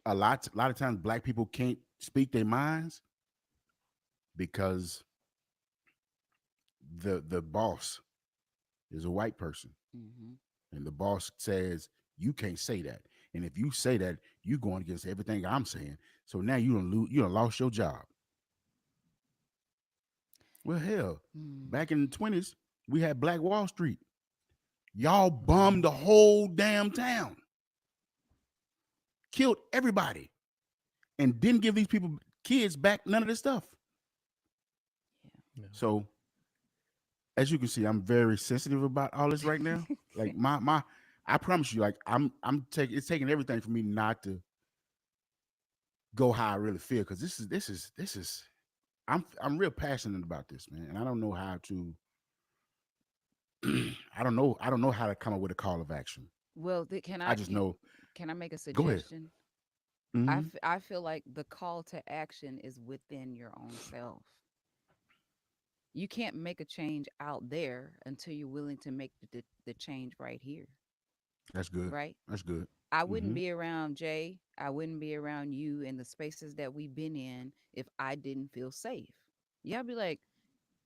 Speaker 3: a lot of times black people can't speak their minds because the boss is a white person,
Speaker 1: Hmm.
Speaker 3: and the boss says you can't say that, and if you say that, you going against everything I'm saying. So now you done lost your job. Well, hell,
Speaker 1: Mm.
Speaker 3: back in the 20s, we had Black Wall Street. Y'all
Speaker 2: Mhm.
Speaker 3: bombed the whole damn town, killed everybody, and didn't give these people kids back none of this stuff.
Speaker 2: Yeah.
Speaker 3: So as you can see, I'm very sensitive about all this right now. Like my I promise you, like I'm taking it's taking everything for me not to go how I really feel, because this is I'm real passionate about this, man, and I don't know how to I don't know how to come up with a call of action.
Speaker 1: Well,
Speaker 3: I just know.
Speaker 1: can I make a
Speaker 3: Go ahead.
Speaker 1: suggestion?
Speaker 3: Hmm.
Speaker 1: I feel like the call to action is within your own self. You can't make a change out there until you're willing to make the change right here,
Speaker 3: That's good.
Speaker 1: right?
Speaker 3: That's good.
Speaker 1: I wouldn't
Speaker 3: Hmm.
Speaker 1: be around Jay. I wouldn't be around you in the spaces that we've been in if I didn't feel safe. Y'all be like,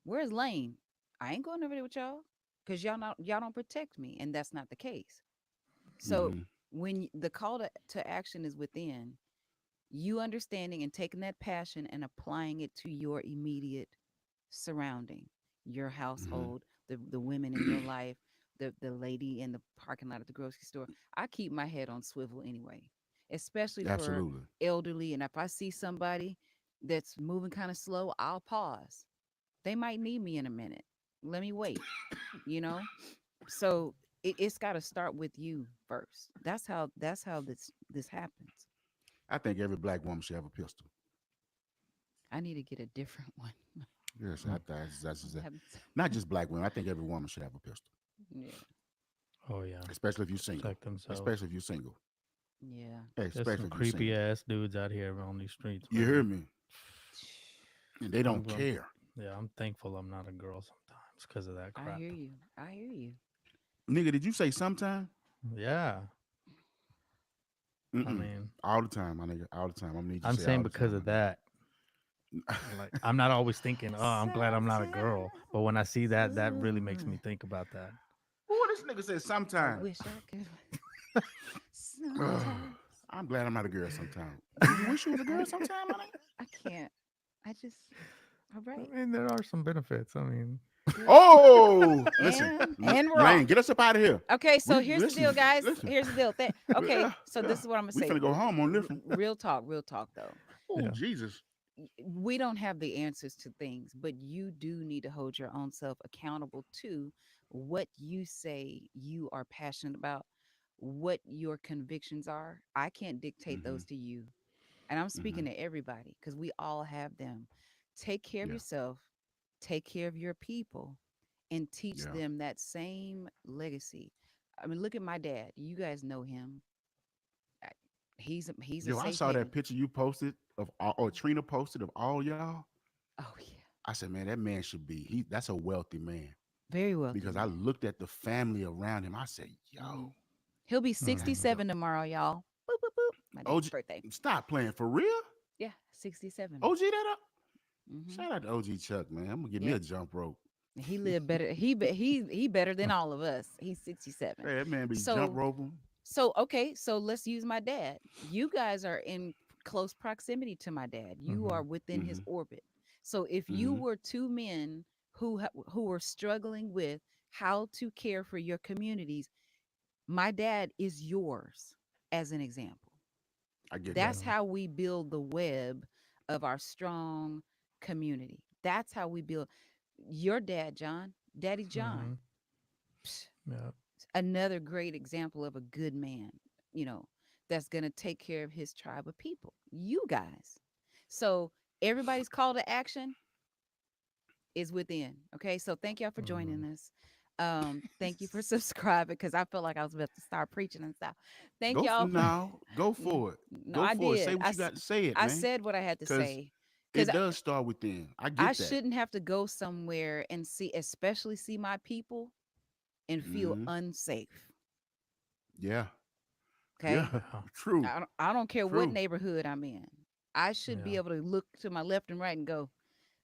Speaker 1: "Where's Lane?" I ain't going over there with y'all because y'all don't protect me, and that's not the case. So
Speaker 3: Hmm.
Speaker 1: when the call to action is within you, understanding and taking that passion and applying it to your immediate surrounding, your
Speaker 3: Hmm.
Speaker 1: household, the women in your life. the lady in the parking lot at the grocery store. I keep my head on swivel anyway, especially for
Speaker 3: Absolutely.
Speaker 1: elderly. And if I see somebody that's moving kind of slow, I'll pause. They might need me in a minute. Let me wait, you know? So it's got to start with you first. That's how this happens.
Speaker 3: I think every black woman should have a pistol.
Speaker 1: I need to get a different one.
Speaker 3: Yes,
Speaker 2: Mm.
Speaker 1: I'm having
Speaker 3: not just black women. I think every woman should have a pistol,
Speaker 1: yeah.
Speaker 2: Oh yeah,
Speaker 3: especially if you're single.
Speaker 2: protect themselves.
Speaker 3: Especially if you're single.
Speaker 1: Yeah.
Speaker 3: Hey,
Speaker 2: There's
Speaker 3: especially
Speaker 2: some
Speaker 3: if you're single.
Speaker 2: creepy ass dudes out here on these streets.
Speaker 3: You hear
Speaker 2: Man.
Speaker 3: me? And they don't care.
Speaker 2: Yeah, I'm thankful I'm not a girl sometimes because of that
Speaker 1: I
Speaker 2: crap.
Speaker 1: hear you. I hear you.
Speaker 3: Nigga, did you say sometime?
Speaker 2: Yeah, I
Speaker 3: Mm-mm.
Speaker 2: mean,
Speaker 3: All the time, my nigga. All the time. I'm need you
Speaker 2: I'm
Speaker 3: to say
Speaker 2: saying
Speaker 3: all the
Speaker 2: because
Speaker 3: time,
Speaker 2: of
Speaker 3: my nigga.
Speaker 2: that. Like, I'm not always thinking, oh, I'm glad I'm not a girl. But when I see that, that really makes me think about that.
Speaker 3: Ooh, this nigga said
Speaker 1: I
Speaker 3: sometime.
Speaker 1: wish I could.
Speaker 3: Ugh,
Speaker 1: Sometimes
Speaker 3: I'm glad I'm not a girl sometime. Do you wish you was a girl sometime, my nigga?
Speaker 1: I can't. I just. All right.
Speaker 2: I mean, there are some benefits. I mean,
Speaker 3: Oh, listen,
Speaker 1: And
Speaker 3: Lane,
Speaker 1: wrong.
Speaker 3: get us up out of here.
Speaker 1: Okay, so
Speaker 3: We
Speaker 1: here's the deal,
Speaker 3: listen,
Speaker 1: guys.
Speaker 3: listen.
Speaker 1: Here's the deal. Okay,
Speaker 3: Yeah,
Speaker 1: so
Speaker 3: yeah.
Speaker 1: this is what I'm gonna
Speaker 3: We
Speaker 1: say.
Speaker 3: finna go home on this one.
Speaker 1: Real talk though.
Speaker 3: Oh,
Speaker 2: Yeah.
Speaker 3: Jesus.
Speaker 1: We don't have the answers to things, but you do need to hold your own self accountable to what you say you are passionate about, what your convictions are. I can't dictate
Speaker 3: Mm-hmm.
Speaker 1: those to you. And I'm
Speaker 3: Mm-hmm.
Speaker 1: speaking to everybody because we all have them. Take care of
Speaker 3: Yeah.
Speaker 1: yourself, take care of your people, and teach
Speaker 3: Yeah.
Speaker 1: them that same legacy. I mean, look at my dad. You guys know him. I- he's a
Speaker 3: Yo, I
Speaker 1: safe
Speaker 3: saw that
Speaker 1: haven.
Speaker 3: picture you posted of all, or Trina posted of all y'all.
Speaker 1: Oh yeah,
Speaker 3: I said, man, that man should be. That's a wealthy man.
Speaker 1: very wealthy
Speaker 3: Because I
Speaker 1: man.
Speaker 3: looked at the family around him. I said,
Speaker 1: Mhm.
Speaker 3: yo,
Speaker 1: He'll be
Speaker 2: mhm.
Speaker 3: that's dope.
Speaker 1: 67 tomorrow, y'all. Boop boop boop. My dad's
Speaker 3: OG,
Speaker 1: birthday.
Speaker 3: stop playing for real.
Speaker 1: Yeah, 67.
Speaker 3: OG that up.
Speaker 1: Hmm.
Speaker 3: Shout out to OG Chuck, man. I'm gonna give me a
Speaker 1: Yep.
Speaker 3: jump rope.
Speaker 1: He lived better. He better than all of us. He's 67.
Speaker 3: Hey, that man be jump
Speaker 1: So
Speaker 3: roping.
Speaker 1: okay, so let's use my dad. You guys are in close proximity to my dad. You
Speaker 2: Mhm.
Speaker 1: are within his
Speaker 3: Mm-hmm.
Speaker 1: orbit. So if you
Speaker 3: Mm-hmm.
Speaker 1: were two men who were struggling with how to care for your communities, my dad is yours as an example.
Speaker 3: I get that.
Speaker 1: That's
Speaker 2: Yeah.
Speaker 1: how we build the web of our strong community. That's how we build your dad, John, Daddy John.
Speaker 2: Mhm. Yeah.
Speaker 1: Another great example of a good man, you know, that's going to take care of his tribe of people, you guys. So everybody's call to action is within. Okay. So thank y'all for joining
Speaker 2: Mhm.
Speaker 1: us. Thank you for subscribing because I felt like I was about to start preaching and stuff. Thank
Speaker 3: Go
Speaker 1: y'all for
Speaker 3: now. Go
Speaker 1: N-
Speaker 3: for it.
Speaker 1: no,
Speaker 3: Go
Speaker 1: I
Speaker 3: for it. Say
Speaker 1: did.
Speaker 3: what you got to say, it
Speaker 1: I
Speaker 3: man.
Speaker 1: said what I had to
Speaker 3: Because
Speaker 1: say because
Speaker 3: it does start within. I
Speaker 1: I
Speaker 3: get that.
Speaker 1: shouldn't have to go somewhere and see, especially see my people and feel
Speaker 3: Mm-hmm.
Speaker 1: unsafe.
Speaker 3: Yeah.
Speaker 1: Okay.
Speaker 3: Yeah.
Speaker 2: Yeah.
Speaker 3: True.
Speaker 1: I don't care what
Speaker 3: True.
Speaker 1: neighborhood I'm in. I should be
Speaker 2: Yeah.
Speaker 1: able to look to my left and right and go,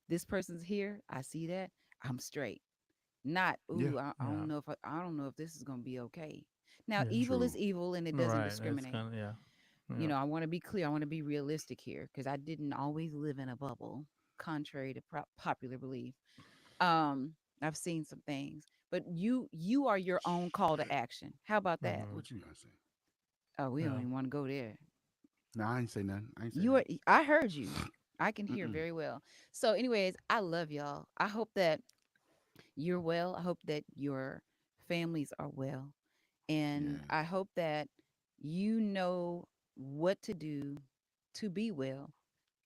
Speaker 1: this person's here. I see that. I'm straight. Not,
Speaker 3: Yeah.
Speaker 1: ooh, I
Speaker 2: Yeah.
Speaker 1: don't know if I don't know if this is gonna be okay. Now,
Speaker 2: Yeah.
Speaker 1: evil is
Speaker 3: True.
Speaker 1: evil and it doesn't
Speaker 2: Right. It's
Speaker 1: discriminate.
Speaker 2: kind of, yeah.
Speaker 1: You
Speaker 2: Yeah.
Speaker 1: know, I want to be clear. I want to be realistic here because I didn't always live in a bubble, contrary to popular belief. Um, I've seen some things, but you are your own call to action. How about that?
Speaker 2: Mhm.
Speaker 3: What you gonna say?
Speaker 1: Oh, we don't
Speaker 2: Yeah.
Speaker 1: even want to go there.
Speaker 3: No, I ain't say nothing. I ain't say
Speaker 1: You are.
Speaker 3: nothing.
Speaker 1: I heard you. I can hear
Speaker 3: Mm-mm.
Speaker 1: very well. So, anyways, I love y'all. I hope that you're well. I hope that your families are well, and
Speaker 3: Yeah.
Speaker 1: I hope that you know what to do to be well,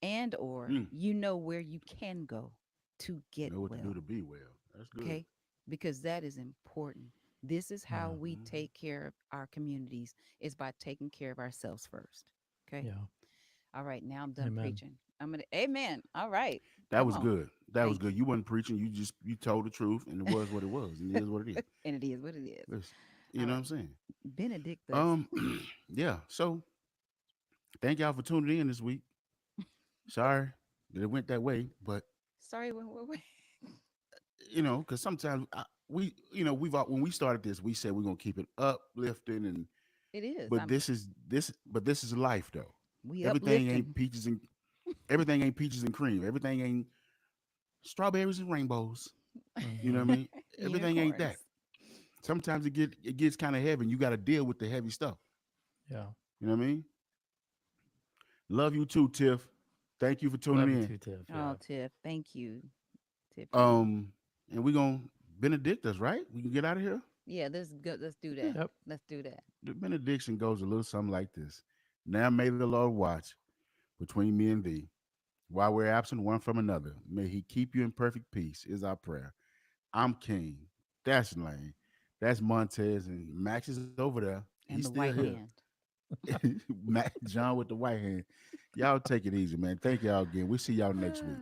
Speaker 1: and or
Speaker 3: Mm.
Speaker 1: you know where you can go to get
Speaker 3: Know what to do to
Speaker 1: well.
Speaker 3: be well. That's good.
Speaker 1: Okay, because that is important. This is how
Speaker 2: Yeah.
Speaker 1: we
Speaker 3: Mm-hmm.
Speaker 1: take care of our communities, is by taking care of ourselves first. Okay.
Speaker 2: Yeah.
Speaker 1: All right, now I'm done
Speaker 2: Amen.
Speaker 1: preaching. I'm gonna amen. All right.
Speaker 3: That
Speaker 1: Come
Speaker 3: was
Speaker 1: on.
Speaker 3: good. That was
Speaker 1: Thank
Speaker 3: good. You wasn't preaching. You told the truth, and it was what it was, and it is what it is.
Speaker 1: you. And it is what it is.
Speaker 3: Listen, you
Speaker 1: All
Speaker 3: know what
Speaker 1: right.
Speaker 3: I'm saying?
Speaker 1: Benedictus.
Speaker 3: Um, yeah. So thank y'all for tuning in this week. Sorry that it went that way, but
Speaker 1: Sorry, wait.
Speaker 3: because sometimes when we started this, we said we're gonna keep it uplifting, and
Speaker 1: It is.
Speaker 3: but this is life though.
Speaker 1: We
Speaker 3: Everything ain't
Speaker 1: uplifting.
Speaker 3: peaches and cream. Everything ain't strawberries and rainbows. You know what I
Speaker 2: Mhm.
Speaker 3: mean? Everything ain't that.
Speaker 1: Unicorns.
Speaker 3: Sometimes it gets kind of heavy, and you got to deal with the heavy stuff.
Speaker 2: Yeah.
Speaker 3: You know what I mean? Love you too, Tiff. Thank you for tuning
Speaker 2: Love you
Speaker 3: in.
Speaker 2: too, Tiff.
Speaker 1: Oh,
Speaker 2: Yeah.
Speaker 1: Tiff, thank you, Tiffany.
Speaker 3: And we're gonna benedict us, right? We can get out of here.
Speaker 1: Yeah, let's go. Let's do that.
Speaker 2: Yep.
Speaker 1: Let's do that.
Speaker 3: The benediction goes a little something like this. Now may the Lord watch between me and thee, while we're absent one from another. May he keep you in perfect peace, is our prayer. I'm King. That's Lane. That's Montez, and Max is over there. He's
Speaker 1: And the
Speaker 3: still
Speaker 1: white
Speaker 3: here.
Speaker 1: hand.
Speaker 3: John with the white hand. Y'all take it easy, man. Thank y'all again. We see y'all next week.